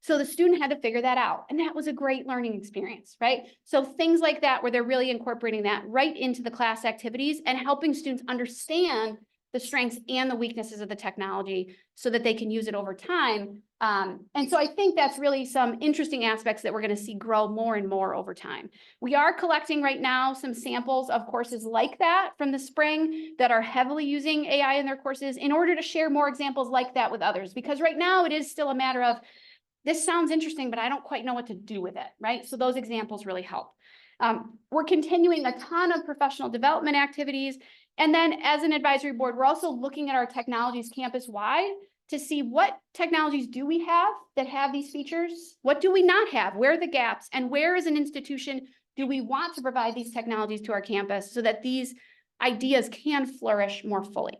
So the student had to figure that out. And that was a great learning experience, right? So things like that, where they're really incorporating that right into the class activities and helping students understand the strengths and the weaknesses of the technology so that they can use it over time. And so I think that's really some interesting aspects that we're going to see grow more and more over time. We are collecting right now some samples of courses like that from the spring that are heavily using AI in their courses in order to share more examples like that with others. Because right now it is still a matter of, this sounds interesting, but I don't quite know what to do with it, right? So those examples really help. We're continuing a ton of professional development activities. And then as an advisory board, we're also looking at our technologies campus-wide to see what technologies do we have that have these features? What do we not have? Where are the gaps? And where as an institution do we want to provide these technologies to our campus so that these ideas can flourish more fully?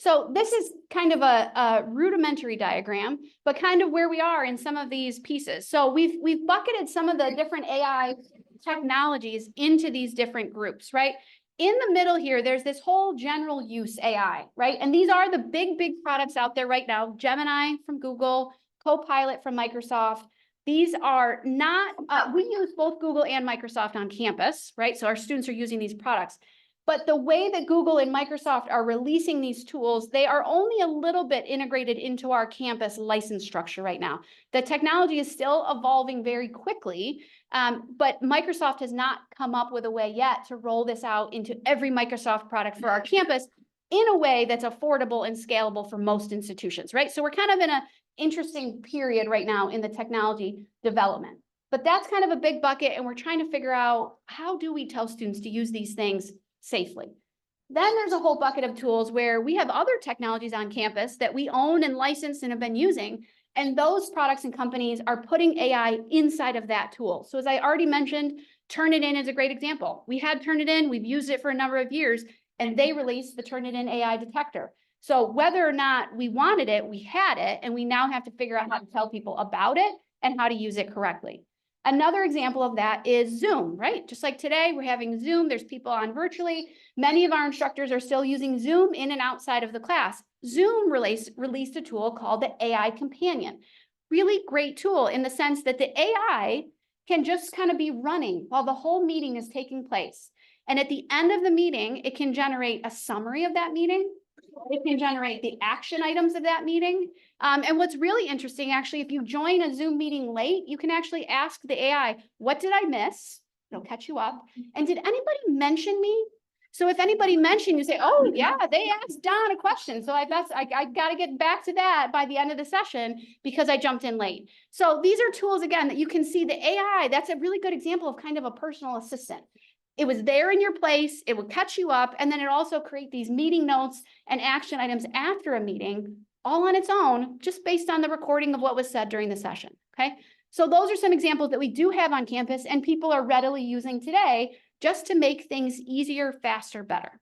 So this is kind of a rudimentary diagram, but kind of where we are in some of these pieces. So we've bucketed some of the different AI technologies into these different groups, right? In the middle here, there's this whole general use AI, right? And these are the big products out there right now. Gemini from Google, Copilot from Microsoft. These are not, we use both Google and Microsoft on campus, right? So our students are using these products. But the way that Google and Microsoft are releasing these tools, they are only a little bit integrated into our campus license structure right now. The technology is still evolving very quickly, but Microsoft has not come up with a way yet to roll this out into every Microsoft product for our campus in a way that's affordable and scalable for most institutions, right? So we're kind of in an interesting period right now in the technology development. But that's kind of a big bucket, and we're trying to figure out, how do we tell students to use these things safely? Then there's a whole bucket of tools where we have other technologies on campus that we own and license and have been using, and those products and companies are putting AI inside of that tool. So as I already mentioned, Turnitin is a great example. We had Turnitin, we've used it for a number of years, and they released the Turnitin AI detector. So whether or not we wanted it, we had it, and we now have to figure out how to tell people about it and how to use it correctly. Another example of that is Zoom, right? Just like today, we're having Zoom. There's people on virtually. Many of our instructors are still using Zoom in and outside of the class. Zoom released a tool called the AI Companion. Really great tool in the sense that the AI can just kind of be running while the whole meeting is taking place. And at the end of the meeting, it can generate a summary of that meeting. It can generate the action items of that meeting. And what's really interesting, actually, if you join a Zoom meeting late, you can actually ask the AI, what did I miss? It'll catch you up. And did anybody mention me? So if anybody mentioned, you say, oh yeah, they asked Don a question. So I got to get back to that by the end of the session because I jumped in late. So these are tools, again, that you can see the AI. That's a really good example of kind of a personal assistant. It was there in your place. It will catch you up. And then it also create these meeting notes and action items after a meeting all on its own, just based on the recording of what was said during the session. Okay. So those are some examples that we do have on campus and people are readily using today just to make things easier, faster, better.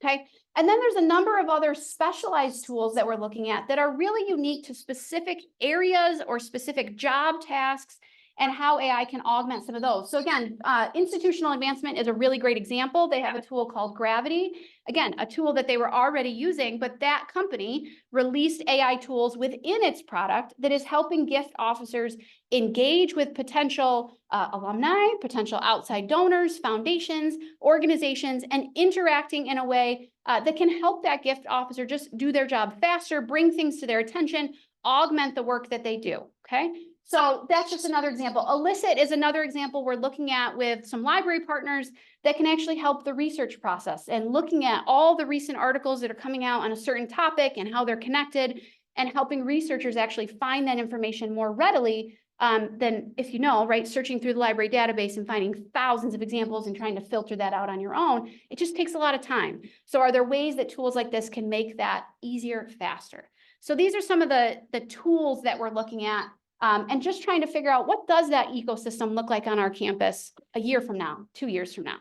Okay. And then there's a number of other specialized tools that we're looking at that are really unique to specific areas or specific job tasks and how AI can augment some of those. So again, institutional advancement is a really great example. They have a tool called Gravity. Again, a tool that they were already using, but that company released AI tools within its product that is helping gift officers engage with potential alumni, potential outside donors, foundations, organizations, and interacting in a way that can help that gift officer just do their job faster, bring things to their attention, augment the work that they do, okay? So that's just another example. Elicit is another example we're looking at with some library partners that can actually help the research process and looking at all the recent articles that are coming out on a certain topic and how they're connected and helping researchers actually find that information more readily than, if you know, right, searching through the library database and finding thousands of examples and trying to filter that out on your own. It just takes a lot of time. So are there ways that tools like this can make that easier, faster? So these are some of the tools that we're looking at. And just trying to figure out what does that ecosystem look like on our campus a year from now, 2 years from now.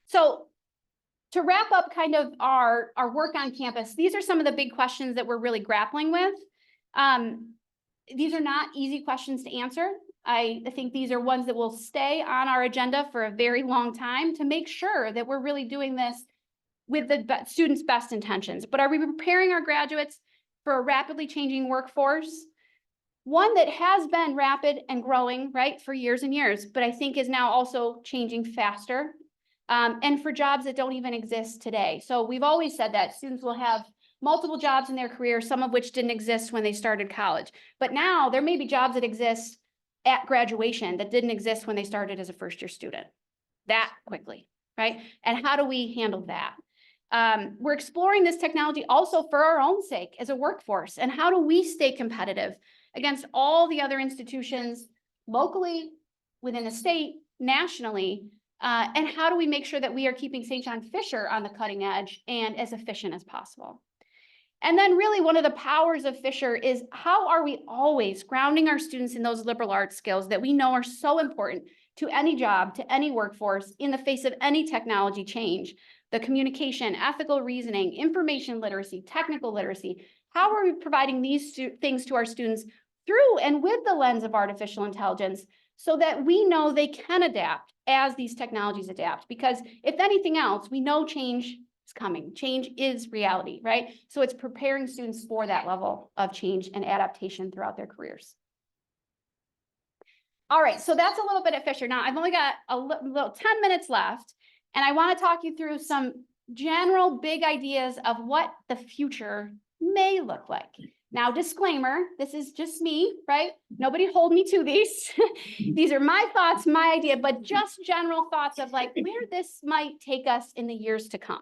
So to wrap up kind of our work on campus, these are some of the big questions that we're really grappling with. These are not easy questions to answer. I think these are ones that will stay on our agenda for a very long time to make sure that we're really doing this with the students' best intentions. But are we preparing our graduates for a rapidly changing workforce? One that has been rapid and growing, right, for years and years, but I think is now also changing faster, and for jobs that don't even exist today. So we've always said that students will have multiple jobs in their career, some of which didn't exist when they started college. But now there may be jobs that exist at graduation that didn't exist when they started as a first-year student, that quickly, right? And how do we handle that? We're exploring this technology also for our own sake as a workforce, and how do we stay competitive against all the other institutions locally, within the state, nationally, and how do we make sure that we are keeping St. John Fisher on the cutting edge and as efficient as possible? And then really one of the powers of Fisher is how are we always grounding our students in those liberal arts skills that we know are so important to any job, to any workforce in the face of any technology change, the communication, ethical reasoning, information literacy, technical literacy. How are we providing these things to our students through and with the lens of artificial intelligence so that we know they can adapt as these technologies adapt? Because if anything else, we know change is coming. Change is reality, right? So it's preparing students for that level of change and adaptation throughout their careers. All right, so that's a little bit at Fisher. Now, I've only got a little 10 minutes left, and I want to talk you through some general big ideas of what the future may look like. Now, disclaimer, this is just me, right? Nobody hold me to these. These are my thoughts, my idea, but just general thoughts of like where this might take us in the years to come.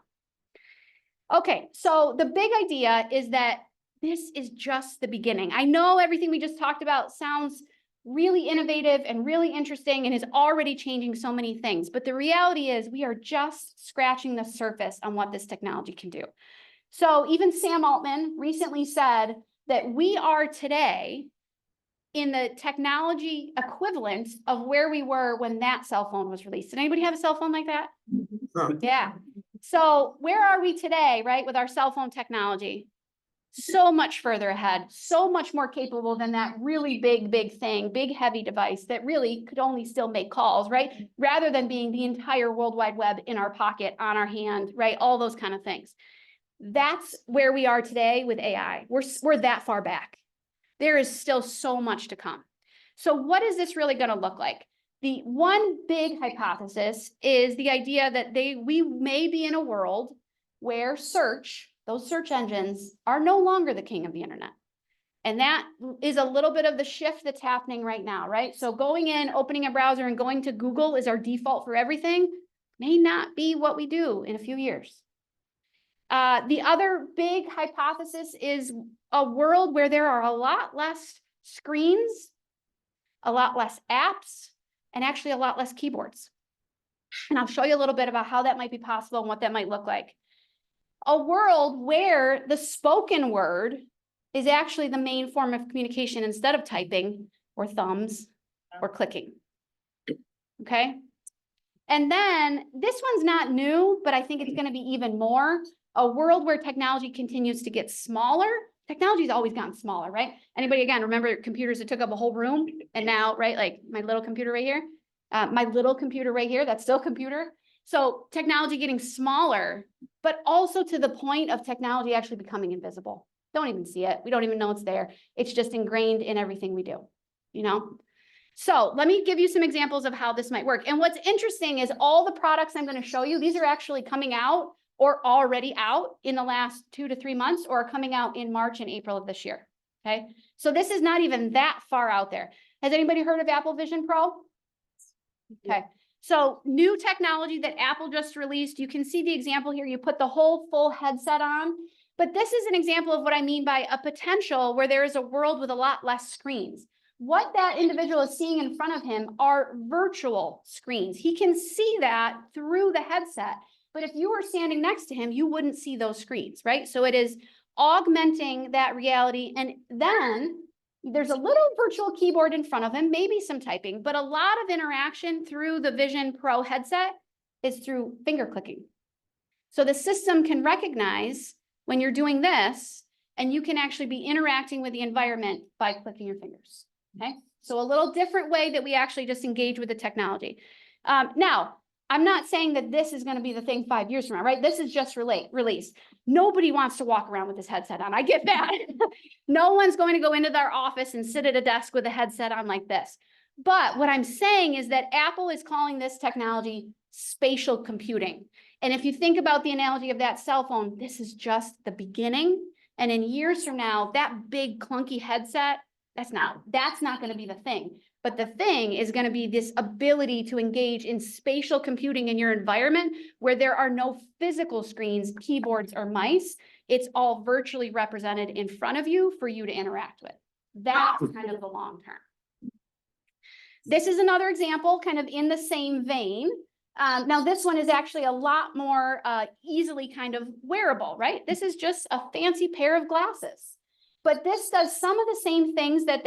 Okay, so the big idea is that this is just the beginning. I know everything we just talked about sounds really innovative and really interesting and is already changing so many things, but the reality is we are just scratching the surface on what this technology can do. So even Sam Altman recently said that we are today in the technology equivalent of where we were when that cell phone was released. Did anybody have a cell phone like that? Yeah. So where are we today, right, with our cell phone technology? So much further ahead, so much more capable than that really big thing, big heavy device that really could only still make calls, right? Rather than being the entire World Wide Web in our pocket, on our hand, right? All those kind of things. That's where we are today with AI. We're that far back. There is still so much to come. So what is this really going to look like? The one big hypothesis is the idea that we may be in a world where those search engines are no longer the king of the internet. And that is a little bit of the shift that's happening right now, right? So going in, opening a browser and going to Google is our default for everything may not be what we do in a few years. The other big hypothesis is a world where there are a lot less screens, a lot less apps, and actually a lot less keyboards. And I'll show you a little bit about how that might be possible and what that might look like. A world where the spoken word is actually the main form of communication instead of typing or thumbs or clicking. Okay. And then this one's not new, but I think it's going to be even more. A world where technology continues to get smaller. Technology's always gotten smaller, right? Anybody, again, remember computers that took up a whole room? And now, right, like my little computer right here, that's still a computer. So technology getting smaller, but also to the point of technology actually becoming invisible. Don't even see it. We don't even know it's there. It's just ingrained in everything we do, you know? So let me give you some examples of how this might work. And what's interesting is all the products I'm going to show you, these are actually coming out or already out in the last 2 to 3 months or are coming out in March and April of this year. Okay. So this is not even that far out there. Has anybody heard of Apple Vision Pro? Okay. So new technology that Apple just released. You can see the example here. You put the whole full headset on. But this is an example of what I mean by a potential where there is a world with a lot less screens. What that individual is seeing in front of him are virtual screens. He can see that through the headset. But if you were standing next to him, you wouldn't see those screens, right? So it is augmenting that reality. And then there's a little virtual keyboard in front of him, maybe some typing, but a lot of interaction through the Vision Pro headset is through finger clicking. So the system can recognize when you're doing this, and you can actually be interacting with the environment by clicking your fingers, okay? So a little different way that we actually just engage with the technology. Now, I'm not saying that this is going to be the thing 5 years from now, right? This is just released. Nobody wants to walk around with this headset on. I get that. No one's going to go into their office and sit at a desk with a headset on like this. But what I'm saying is that Apple is calling this technology spatial computing. And if you think about the analogy of that cell phone, this is just the beginning. And in years from now, that big clunky headset, that's not going to be the thing. But the thing is going to be this ability to engage in spatial computing in your environment where there are no physical screens, keyboards, or mice. It's all virtually represented in front of you for you to interact with. That's kind of the long term. This is another example kind of in the same vein. Now, this one is actually a lot more easily kind of wearable, right? This is just a fancy pair of glasses. But this does some of the same things that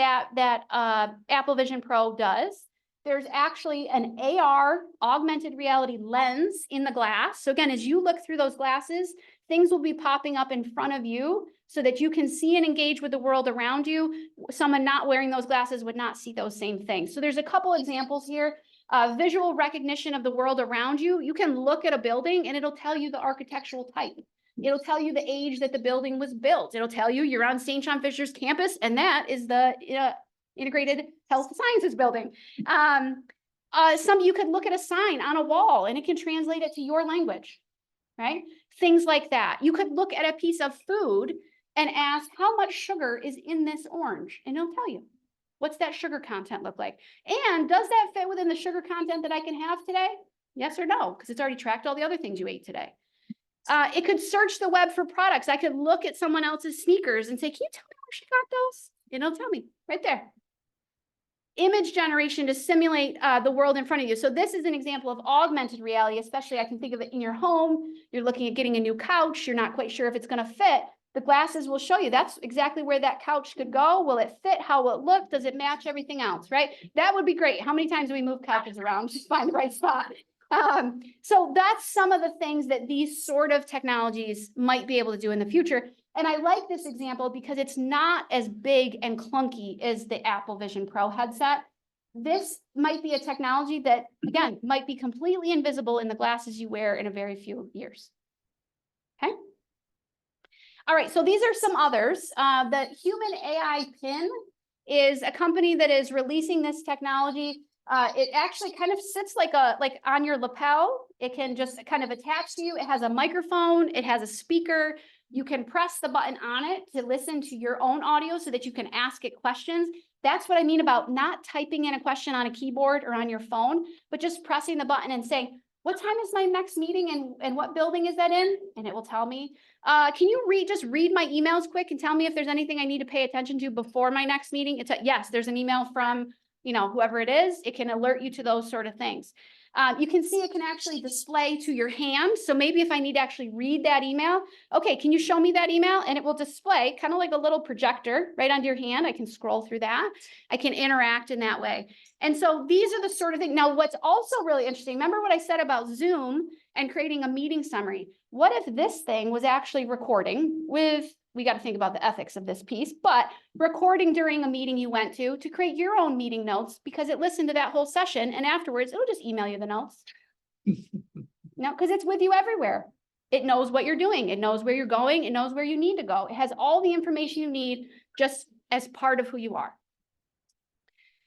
Apple Vision Pro does. There's actually an AR, augmented reality lens in the glass. So again, as you look through those glasses, things will be popping up in front of you so that you can see and engage with the world around you. Someone not wearing those glasses would not see those same things. So there's a couple examples here. Visual recognition of the world around you. You can look at a building and it'll tell you the architectural type. It'll tell you the age that the building was built. It'll tell you you're on St. John Fisher's campus, and that is the Integrated Health Sciences building. You could look at a sign on a wall and it can translate it to your language, right? Things like that. You could look at a piece of food and ask how much sugar is in this orange, and it'll tell you. What's that sugar content look like? And does that fit within the sugar content that I can have today? Yes or no? Because it's already tracked all the other things you ate today. It could search the web for products. I could look at someone else's sneakers and say, can you tell me where she got those? And it'll tell me right there. Image generation to simulate the world in front of you. So this is an example of augmented reality, especially I can think of it in your home. You're looking at getting a new couch. You're not quite sure if it's going to fit. The glasses will show you that's exactly where that couch could go. Will it fit? How will it look? Does it match everything else, right? That would be great. How many times do we move couches around to find the right spot? So that's some of the things that these sort of technologies might be able to do in the future. And I like this example because it's not as big and clunky as the Apple Vision Pro headset. This might be a technology that, again, might be completely invisible in the glasses you wear in a very few years. Okay. All right, so these are some others. The Human AI Pin is a company that is releasing this technology. It actually kind of sits like on your lapel. It can just kind of attach to you. It has a microphone. It has a speaker. You can press the button on it to listen to your own audio so that you can ask it questions. That's what I mean about not typing in a question on a keyboard or on your phone, but just pressing the button and saying, what time is my next meeting and what building is that in? And it will tell me. Can you just read my emails quick and tell me if there's anything I need to pay attention to before my next meeting? Yes, there's an email from, whoever it is. It can alert you to those sort of things. You can see it can actually display to your hand. So maybe if I need to actually read that email, okay, can you show me that email? And it will display kind of like a little projector right onto your hand. I can scroll through that. I can interact in that way. And so these are the sort of things. Now, what's also really interesting, remember what I said about Zoom and creating a meeting summary? What if this thing was actually recording with, we got to think about the ethics of this piece, but recording during a meeting you went to create your own meeting notes because it listened to that whole session and afterwards it'll just email you the notes. Because it's with you everywhere. It knows what you're doing. It knows where you're going. It knows where you need to go. It has all the information you need just as part of who you are.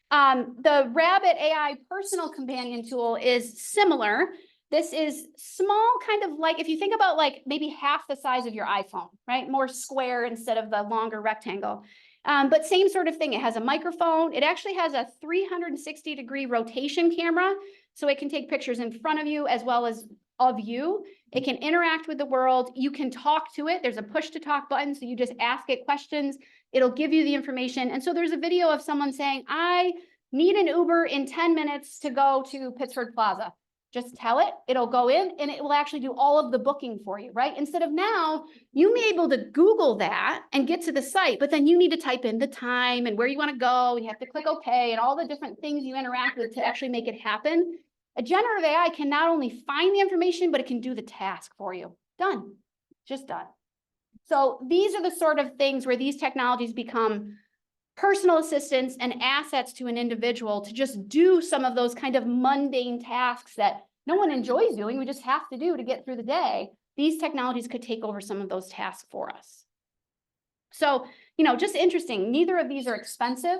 The Rabbit AI personal companion tool is similar. This is small, kind of like, if you think about like maybe half the size of your iPhone, right? More square instead of the longer rectangle. But same sort of thing. It has a microphone. It actually has a 360-degree rotation camera. So it can take pictures in front of you as well as of you. It can interact with the world. You can talk to it. There's a push to talk button. So you just ask it questions. It'll give you the information. And so there's a video of someone saying, I need an Uber in 10 minutes to go to Pittsburgh Plaza. Just tell it, it'll go in and it will actually do all of the booking for you, right? Instead of now, you may be able to Google that and get to the site, but then you need to type in the time and where you want to go. And you have to click OK and all the different things you interact with to actually make it happen. A generative AI can not only find the information, but it can do the task for you. Done, just done. So these are the sort of things where these technologies become personal assistants and assets to an individual to just do some of those kind of mundane tasks that no one enjoys doing, we just have to do to get through the day. These technologies could take over some of those tasks for us. So, just interesting, neither of these are expensive.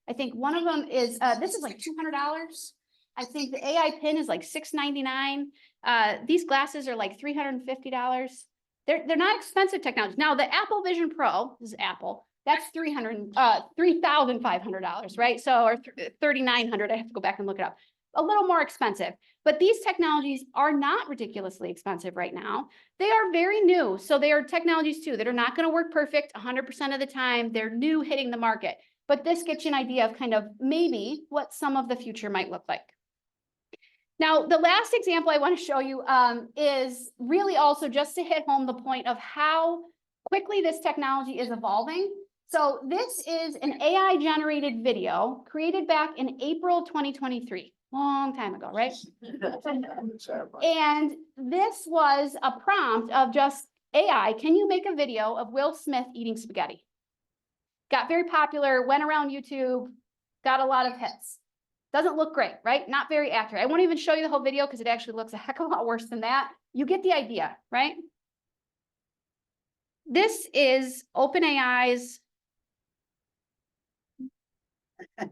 I think one of them is, this is like $200. I think the AI pin is like $699. These glasses are like $350. They're not expensive technology. Now the Apple Vision Pro, this is Apple, that's $3,500, right? So, or $3,900, I have to go back and look it up. A little more expensive, but these technologies are not ridiculously expensive right now. They are very new. So they are technologies too that are not going to work perfect 100% of the time. They're new hitting the market, but this gets you an idea of kind of maybe what some of the future might look like. Now, the last example I want to show you is really also just to hit home the point of how quickly this technology is evolving. So this is an AI generated video created back in April 2023, long time ago, right? And this was a prompt of just AI, can you make a video of Will Smith eating spaghetti? Got very popular, went around YouTube, got a lot of hits. Doesn't look great, right? Not very accurate. I won't even show you the whole video because it actually looks a heck of a lot worse than that. You get the idea, right? This is OpenAI's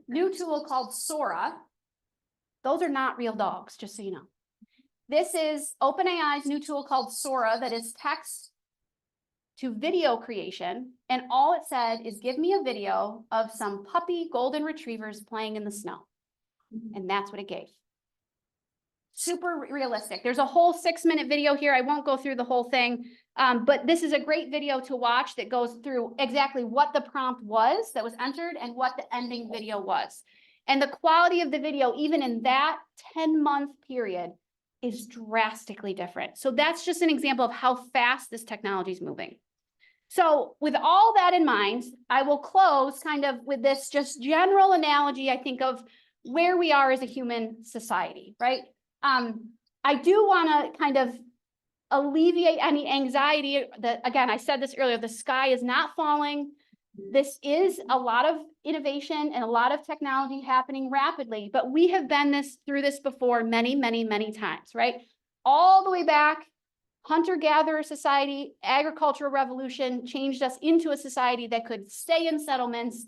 new tool called Sora. Those are not real dogs, just so you know. This is OpenAI's new tool called Sora that is text to video creation. And all it said is give me a video of some puppy golden retrievers playing in the snow. And that's what it gave. Super realistic. There's a whole 6-minute video here. I won't go through the whole thing, but this is a great video to watch that goes through exactly what the prompt was that was entered and what the ending video was. And the quality of the video, even in that 10-month period, is drastically different. So that's just an example of how fast this technology is moving. So with all that in mind, I will close kind of with this just general analogy, I think, of where we are as a human society, right? I do want to kind of alleviate any anxiety that, again, I said this earlier, the sky is not falling. This is a lot of innovation and a lot of technology happening rapidly, but we have been through this before many, many, many times, right? All the way back, hunter-gatherer society, agricultural revolution changed us into a society that could stay in settlements,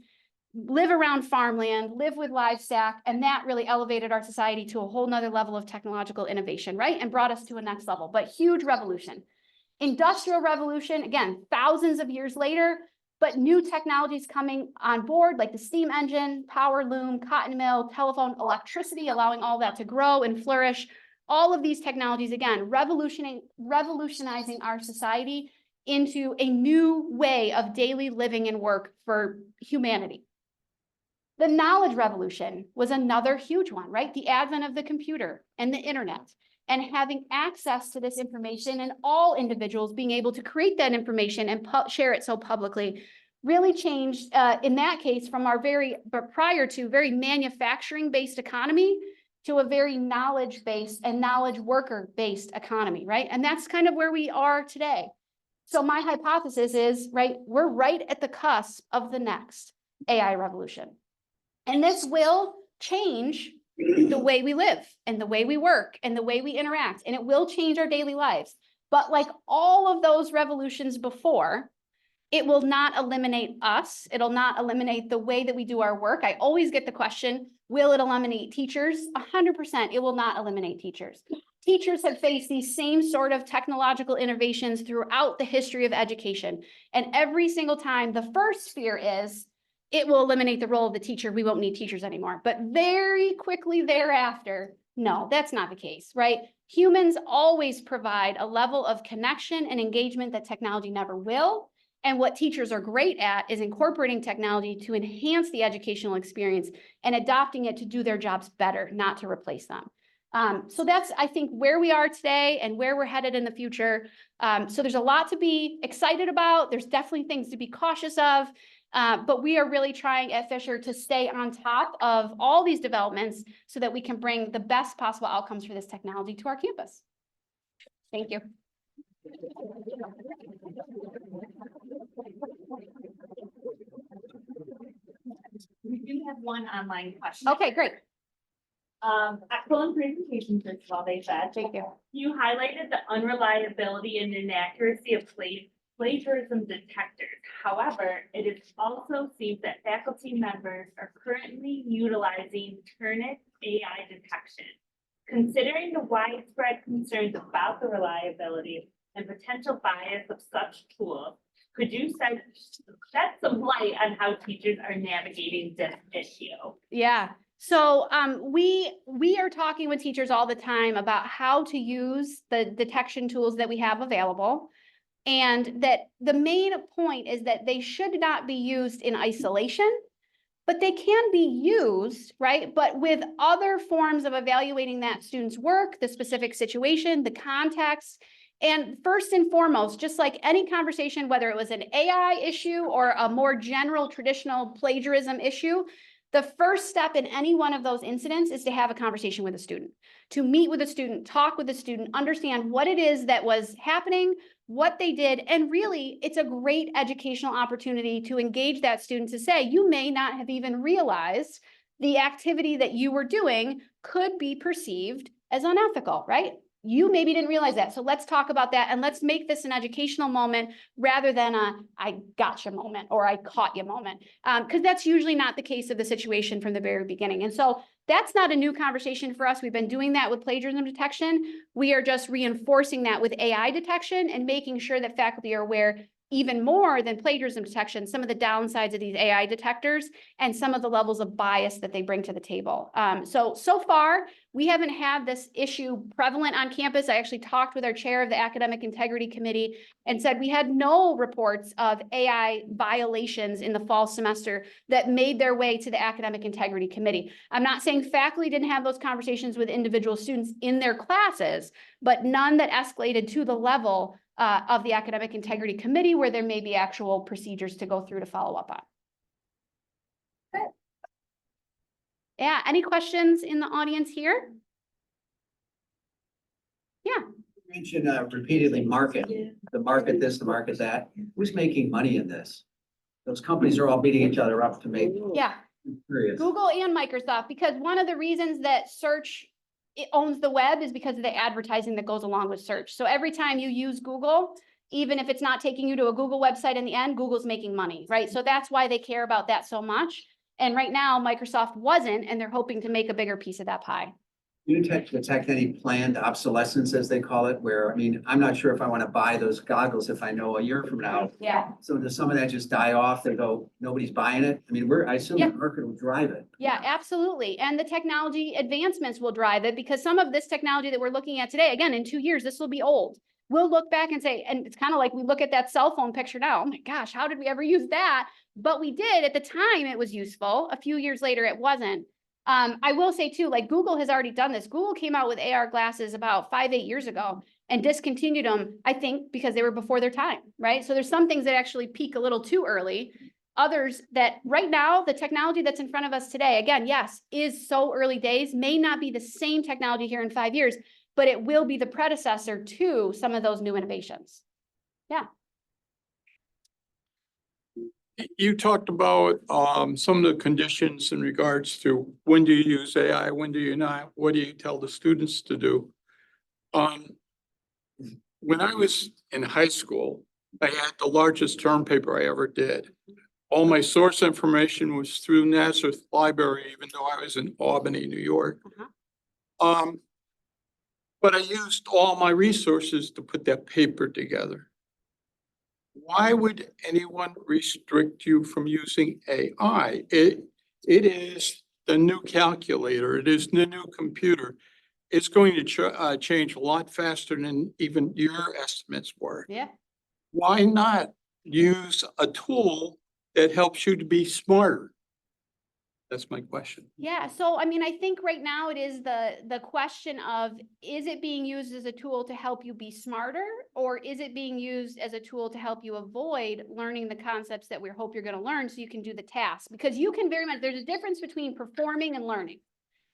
live around farmland, live with livestock, and that really elevated our society to a whole nother level of technological innovation, right? And brought us to a next level, but huge revolution. Industrial revolution, again, thousands of years later, but new technologies coming on board, like the steam engine, power loom, cotton mill, telephone, electricity, allowing all that to grow and flourish. All of these technologies, again, revolutionizing our society into a new way of daily living and work for humanity. The knowledge revolution was another huge one, right? The advent of the computer and the internet, and having access to this information, and all individuals being able to create that information and share it so publicly really changed, in that case, from our prior to very manufacturing-based economy to a very knowledge-based and knowledge worker-based economy, right? And that's kind of where we are today. So my hypothesis is, right, we're right at the cusp of the next AI revolution. And this will change the way we live and the way we work and the way we interact, and it will change our daily lives. But like all of those revolutions before, it will not eliminate us. It'll not eliminate the way that we do our work. I always get the question, will it eliminate teachers? 100%, it will not eliminate teachers. Teachers have faced these same sort of technological innovations throughout the history of education. And every single time, the first fear is, it will eliminate the role of the teacher. We won't need teachers anymore. But very quickly thereafter, no, that's not the case, right? Humans always provide a level of connection and engagement that technology never will. And what teachers are great at is incorporating technology to enhance the educational experience and adopting it to do their jobs better, not to replace them. So that's, I think, where we are today and where we're headed in the future. So there's a lot to be excited about. There's definitely things to be cautious of. But we are really trying at Fisher to stay on top of all these developments so that we can bring the best possible outcomes for this technology to our campus. Thank you. We do have one online question. Okay, great. Excellent presentation, first of all, they said. Thank you. You highlighted the unreliability and inaccuracy of plagiarism detectors. However, it is also seems that faculty members are currently utilizing Turnitin AI detection. Considering the widespread concerns about the reliability and potential bias of such tools, could you shed some light on how teachers are navigating this issue? Yeah. So we are talking with teachers all the time about how to use the detection tools that we have available. And that the main point is that they should not be used in isolation, but they can be used, right? But with other forms of evaluating that student's work, the specific situation, the context. And first and foremost, just like any conversation, whether it was an AI issue or a more general traditional plagiarism issue, the first step in any one of those incidents is to have a conversation with a student, to meet with a student, talk with a student, understand what it is that was happening, what they did, and really it's a great educational opportunity to engage that student to say, you may not have even realized the activity that you were doing could be perceived as unethical, right? You maybe didn't realize that. So let's talk about that and let's make this an educational moment rather than a I gotcha moment or I caught you moment. Because that's usually not the case of the situation from the very beginning. And so that's not a new conversation for us. We've been doing that with plagiarism detection. We are just reinforcing that with AI detection and making sure that faculty are aware even more than plagiarism detection, some of the downsides of these AI detectors and some of the levels of bias that they bring to the table. So far, we haven't had this issue prevalent on campus. I actually talked with our chair of the Academic Integrity Committee and said we had no reports of AI violations in the fall semester that made their way to the Academic Integrity Committee. I'm not saying faculty didn't have those conversations with individual students in their classes, but none that escalated to the level of the Academic Integrity Committee where there may be actual procedures to go through to follow up on. Good. Yeah, any questions in the audience here? Yeah. You mentioned repeatedly market, the market this, the market that. Who's making money in this? Those companies are all beating each other up to make. Yeah. I'm curious. Google and Microsoft, because one of the reasons that search owns the web is because of the advertising that goes along with search. So every time you use Google, even if it's not taking you to a Google website in the end, Google's making money, right? So that's why they care about that so much. And right now, Microsoft wasn't, and they're hoping to make a bigger piece of that pie. You detect any planned obsolescence, as they call it, where, I mean, I'm not sure if I want to buy those goggles if I know a year from now. Yeah, So does some of that just die off? They go, nobody's buying it? I mean, I assume Yeah. the market will drive it. yeah, absolutely. And the technology advancements will drive it because some of this technology that we're looking at today, again, in 2 years, this will be old. We'll look back and say, and it's kind of like we look at that cell phone picture now, oh my gosh, how did we ever use that? But we did at the time, it was useful. A few years later, it wasn't. I will say too, like Google has already done this. Google came out with AR glasses about 5-8 years ago and discontinued them, I think, because they were before their time, right? So there's some things that actually peak a little too early. Others that right now, the technology that's in front of us today, again, yes, is so early days, may not be the same technology here in 5 years, but it will be the predecessor to some of those new innovations. You talked about some of the conditions in regards to when do you use AI, when do you not, what do you tell the students to do? When I was in high school, I had the largest term paper I ever did. All my source information was through Nazareth Library, even though I was in Albany, New York. But I used all my resources to put that paper together. Why would anyone restrict you from using AI? It is the new calculator. It is the new computer. It's going to change a lot faster than even your estimates were. Yeah. Why not use a tool that helps you to be smarter? That's my question. Yeah, so I mean, I think right now it is the question of, is it being used as a tool to help you be smarter? Or is it being used as a tool to help you avoid learning the concepts that we hope you're going to learn so you can do the task? Because you can very much, there's a difference between performing and learning.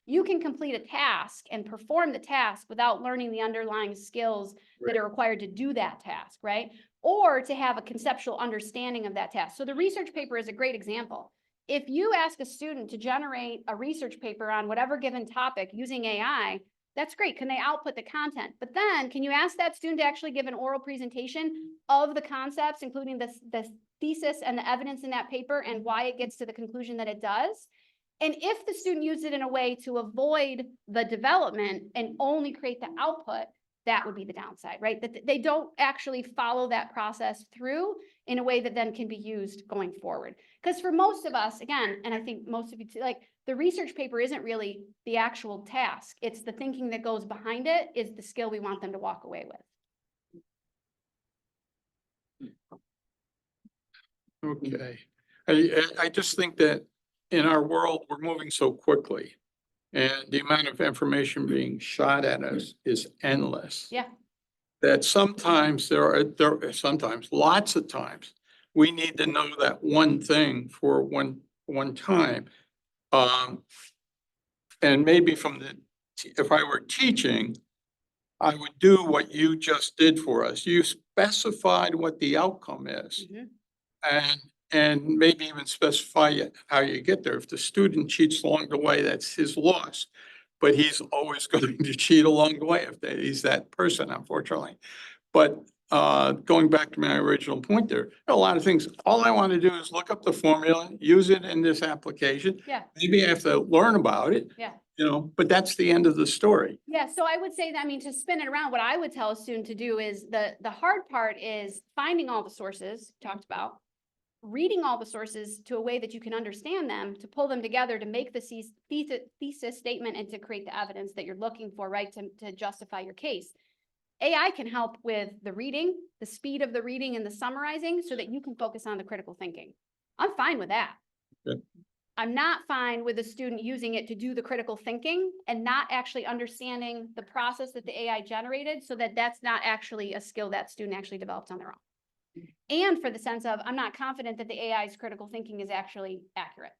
You can complete a task and perform the task without learning the underlying skills that are required to do that task, right? Or to have a conceptual understanding of that task. So the research paper is a great example. If you ask a student to generate a research paper on whatever given topic using AI, that's great. Can they output the content? But then can you ask that student to actually give an oral presentation of the concepts, including the thesis and the evidence in that paper and why it gets to the conclusion that it does? And if the student used it in a way to avoid the development and only create the output, that would be the downside, right? That they don't actually follow that process through in a way that then can be used going forward. Because for most of us, again, and I think most of you too, like the research paper isn't really the actual task. It's the thinking that goes behind it is the skill we want them to walk away with. Okay. I just think that in our world, we're moving so quickly. And the amount of information being shot at us is endless. Yeah. That sometimes sometimes, lots of times, we need to know that one thing for one time. And maybe if I were teaching, I would do what you just did for us. You specified what the outcome is. And maybe even specify how you get there. If the student cheats along the way, that's his loss. But he's always going to cheat along the way if he's that person, unfortunately. But going back to my original point there are a lot of things. All I want to do is look up the formula, use it in this application. Yeah. Maybe I have to learn about it. Yeah. But that's the end of the story. Yeah, so I would say that, I mean, to spin it around, what I would tell a student to do is the hard part is finding all the sources talked about, reading all the sources to a way that you can understand them, to pull them together, to make the thesis statement and to create the evidence that you're looking for, right, to justify your case. AI can help with the reading, the speed of the reading and the summarizing so that you can focus on the critical thinking. I'm fine with that. Good. I'm not fine with a student using it to do the critical thinking and not actually understanding the process that the AI generated so that that's not actually a skill that student actually develops on their own. And for the sense of, I'm not confident that the AI's critical thinking is actually accurate,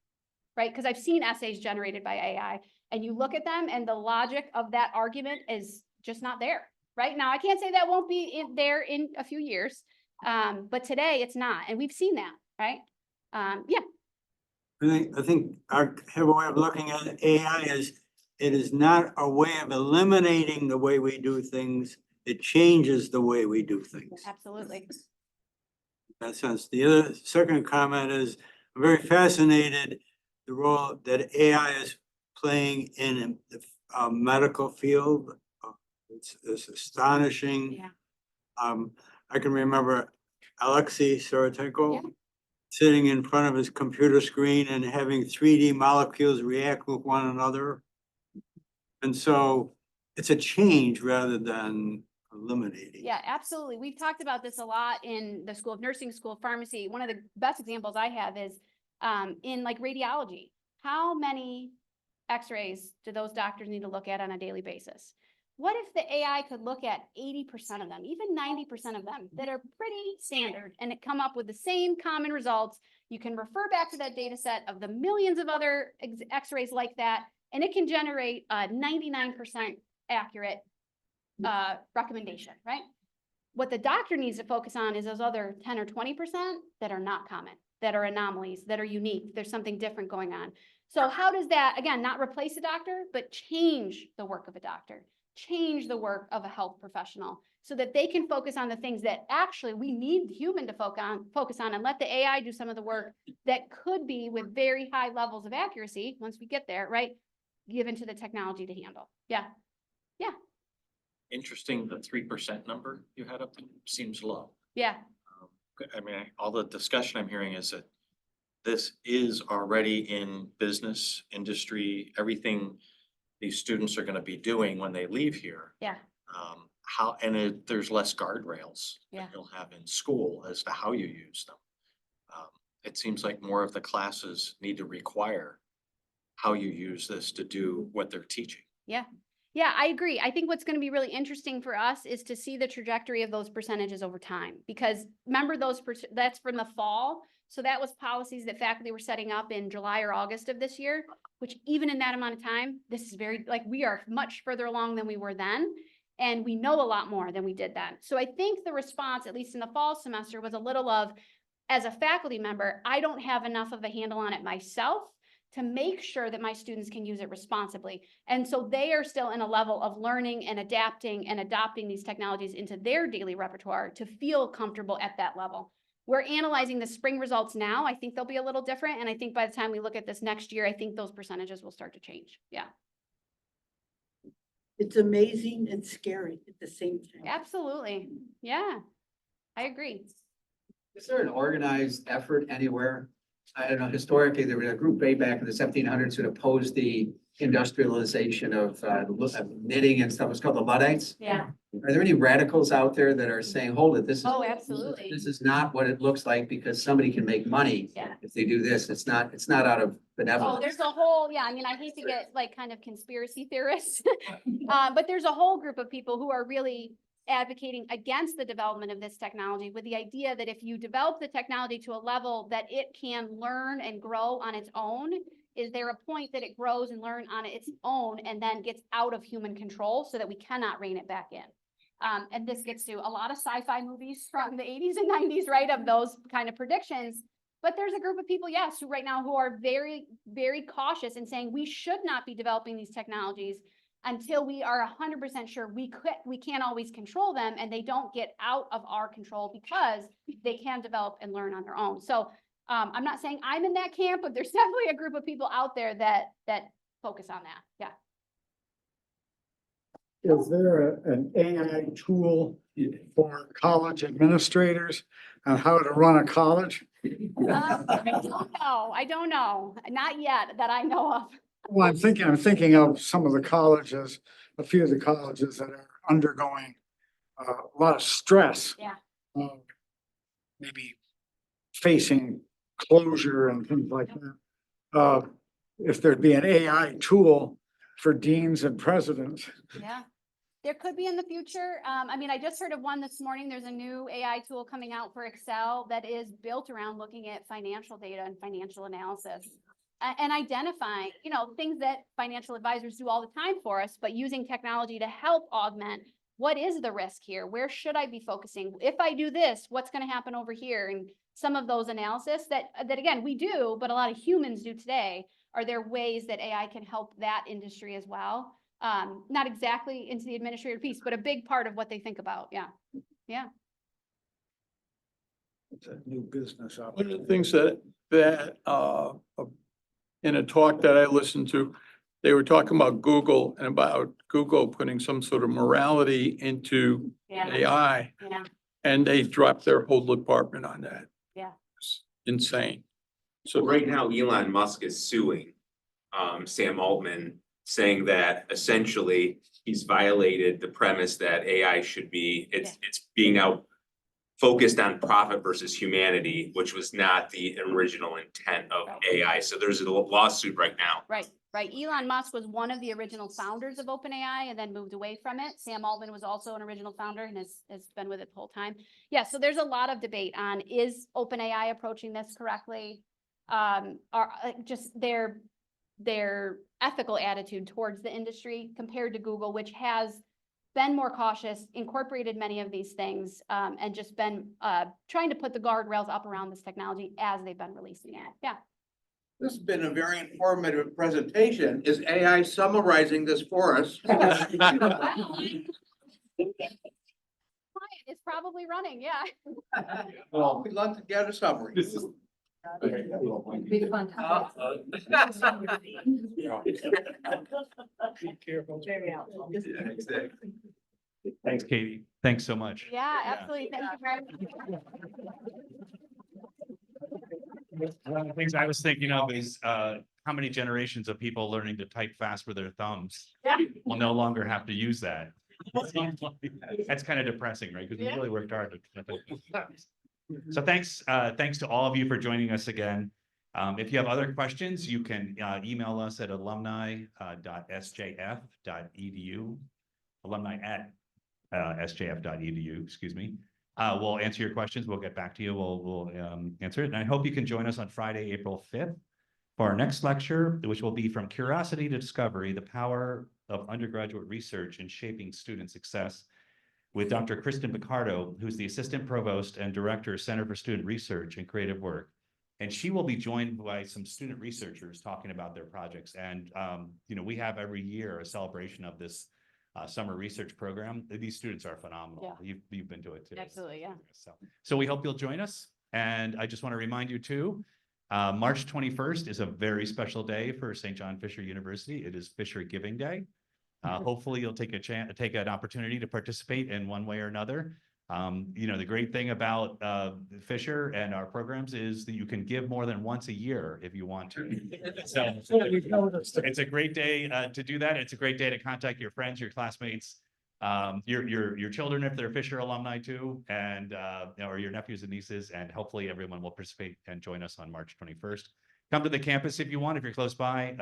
right? Because I've seen essays generated by AI and you look at them and the logic of that argument is just not there, right? Now, I can't say that won't be there in a few years, but today it's not. And we've seen that, right? Yeah. I think our way of looking at AI is it is not a way of eliminating the way we do things. It changes the way we do things. Absolutely. In that sense. The other second comment is I'm very fascinated the role that AI is playing in the medical field. It's astonishing. Yeah. I can remember Alexei Yeah. Sorotenko sitting in front of his computer screen and having 3D molecules react with one another. And so it's a change rather than eliminating. Yeah, absolutely. We've talked about this a lot in the School of Nursing, School of Pharmacy. One of the best examples I have is in like radiology. How many x-rays do those doctors need to look at on a daily basis? What if the AI could look at 80% of them, even 90% of them that are pretty standard, and it come up with the same common results? You can refer back to that data set of the millions of other x-rays like that, and it can generate a 99% accurate recommendation, right? What the doctor needs to focus on is those other 10 or 20% that are not common, that are anomalies, that are unique. There's something different going on. So how does that, again, not replace a doctor, but change the work of a doctor, change the work of a health professional so that they can focus on the things that actually we need the human to focus on and let the AI do some of the work that could be with very high levels of accuracy once we get there, right? Given to the technology to handle. Yeah. Yeah. Interesting, the 3% number you had up there seems low. Yeah. I mean, all the discussion I'm hearing is that this is already in business, industry, everything these students are gonna be doing when they leave here. Yeah. There's less guardrails Yeah. that you'll have in school as to how you use them. It seems like more of the classes need to require how you use this to do what they're teaching. Yeah. Yeah, I agree. I think what's going to be really interesting for us is to see the trajectory of those percentages over time, because remember that's from the fall. So that was policies that faculty were setting up in July or August of this year, which even in that amount of time, this is very, like, we are much further along than we were then. And we know a lot more than we did then. So I think the response, at least in the fall semester, was a little of, as a faculty member, I don't have enough of a handle on it myself to make sure that my students can use it responsibly. And so they are still in a level of learning and adapting and adopting these technologies into their daily repertoire to feel comfortable at that level. We're analyzing the spring results now. I think they'll be a little different. And I think by the time we look at this next year, I think those percentages will start to change. Yeah. It's amazing and scary at the same time. Absolutely. Yeah, I agree. Is there an organized effort anywhere? I don't know, historically, there was a group way back in the 1700s who opposed the industrialization of knitting and stuff. It's called the Luddites. Yeah. Are there any radicals out there that are saying, hold it, this is. Oh, absolutely. This is not what it looks like because somebody can make money. Yeah. If they do this, it's not out of Oh, benevolence. there's a whole, yeah, I mean, I hate to get like kind of conspiracy theorists, but there's a whole group of people who are really advocating against the development of this technology with the idea that if you develop the technology to a level that it can learn and grow on its own, is there a point that it grows and learn on its own and then gets out of human control so that we cannot rein it back in? And this gets to a lot of sci-fi movies from the 80s and 90s, right, of those kind of predictions. But there's a group of people, yes, who right now who are very, very cautious and saying we should not be developing these technologies until we are 100% sure we can't always control them and they don't get out of our control because they can develop and learn on their own. So I'm not saying I'm in that camp, but there's definitely a group of people out there that focus on that. Yeah. Is there an AI tool for college administrators on how to run a college? I don't know. Not yet that I know of. Well, I'm thinking of some of the colleges, a few of the colleges that are undergoing a lot of stress. Yeah. Maybe facing closure and things like that. If there'd be an AI tool for deans and presidents. Yeah. There could be in the future. I mean, I just heard of one this morning. There's a new AI tool coming out for Excel that is built around looking at financial data and financial analysis and identifying, things that financial advisors do all the time for us, but using technology to help augment what is the risk here? Where should I be focusing? If I do this, what's going to happen over here? And some of those analysis that again, we do, but a lot of humans do today. Are there ways that AI can help that industry as well? Not exactly into the administrative piece, but a big part of what they think about. Yeah. Yeah. It's a new business One of opportunity. the things that in a talk that I listened to, they were talking about Google and about Google putting some sort of morality into Yeah, AI, yeah, and they dropped their whole department on that. yeah. It's insane. So So right now, Elon Musk is suing Sam Altman, saying that essentially he's violated the premise that AI should be, it's being now focused on profit versus humanity, which was not the original intent of AI. So there's a lawsuit right now. Right, right. Elon Musk was one of the original founders of OpenAI and then moved away from it. Sam Altman was also an original founder and has been with it the whole time. Yeah, so there's a lot of debate on, is OpenAI approaching this correctly? Are just their ethical attitude towards the industry compared to Google, which has been more cautious, incorporated many of these things, and just been trying to put the guardrails up around this technology as they've been releasing it. Yeah. This has been a very informative presentation. Is AI summarizing this for us? It's probably running, yeah. Well, we'd love to get a summary. Be fun. Very helpful. Thanks, Katie. Thanks so much. Yeah, absolutely. Thank you very much. One of the things I was thinking of is how many generations of people learning to type fast with their thumbs Yeah. will no longer have to use that. That's kind of depressing, right? Because we Yeah. really worked hard to. So thanks to all of you for joining us again. If you have other questions, you can email us at alumni.sjf.edu, alumni@sjf.edu, excuse me. We'll answer your questions. We'll get back to you. We'll answer it. And I hope you can join us on Friday, April 5th for our next lecture, which will be From Curiosity to Discovery, the Power of Undergraduate Research in Shaping Student Success, with Dr. Kristen Picardo, who's the Assistant Provost and Director, Center for Student Research and Creative Work. And she will be joined by some student researchers talking about their projects. And, we have every year a celebration of this summer research program. These students are phenomenal. Yeah. You've been to it too. Absolutely, yeah. So we hope you'll join us. And I just want to remind you too, March 21st is a very special day for St. John Fisher University. It is Fisher Giving Day. Hopefully you'll take an opportunity to participate in one way or another. The great thing about Fisher and our programs is that you can give more than once a year if you want to. So it's a great day to do that. It's a great day to contact your friends, your classmates, your children if they're Fisher alumni too, and or your nephews and nieces, and hopefully everyone will participate and join us on March 21st. Come to the campus if you want, if you're close by.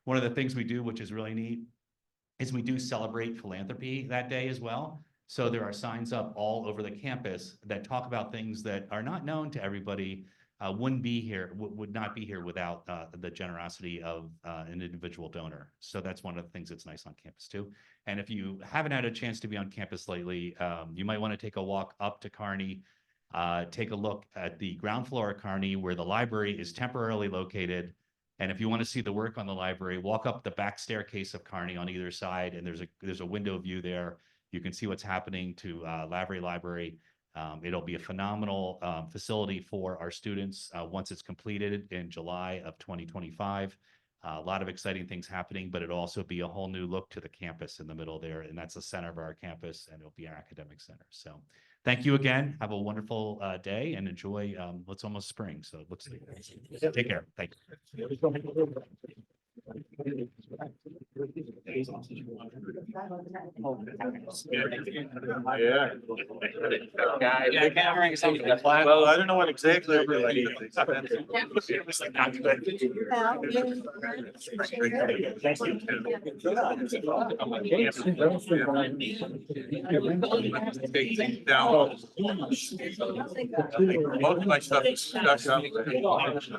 One of the things we do, which is really neat, is we do celebrate philanthropy that day as well. So there are signs up all over the campus that talk about things that are not known to everybody, would not be here without the generosity of an individual donor. So that's one of the things that's nice on campus too. And if you haven't had a chance to be on campus lately, you might want to take a walk up to Kearney, take a look at the ground floor of Kearney where the library is temporarily located. And if you want to see the work on the library, walk up the back staircase of Kearney on either side, and there's a window view there. You can see what's happening to Lavery Library. It'll be a phenomenal facility for our students once it's completed in July of 2025. A lot of exciting things happening, but it'll also be a whole new look to the campus in the middle there, and that's the center of our campus, and it'll be our academic center. So thank you again. Have a wonderful day and enjoy what's almost spring. So it looks like take care. Thank you. Well, I don't know what exactly. Take things down. Most of my stuff is stuck up.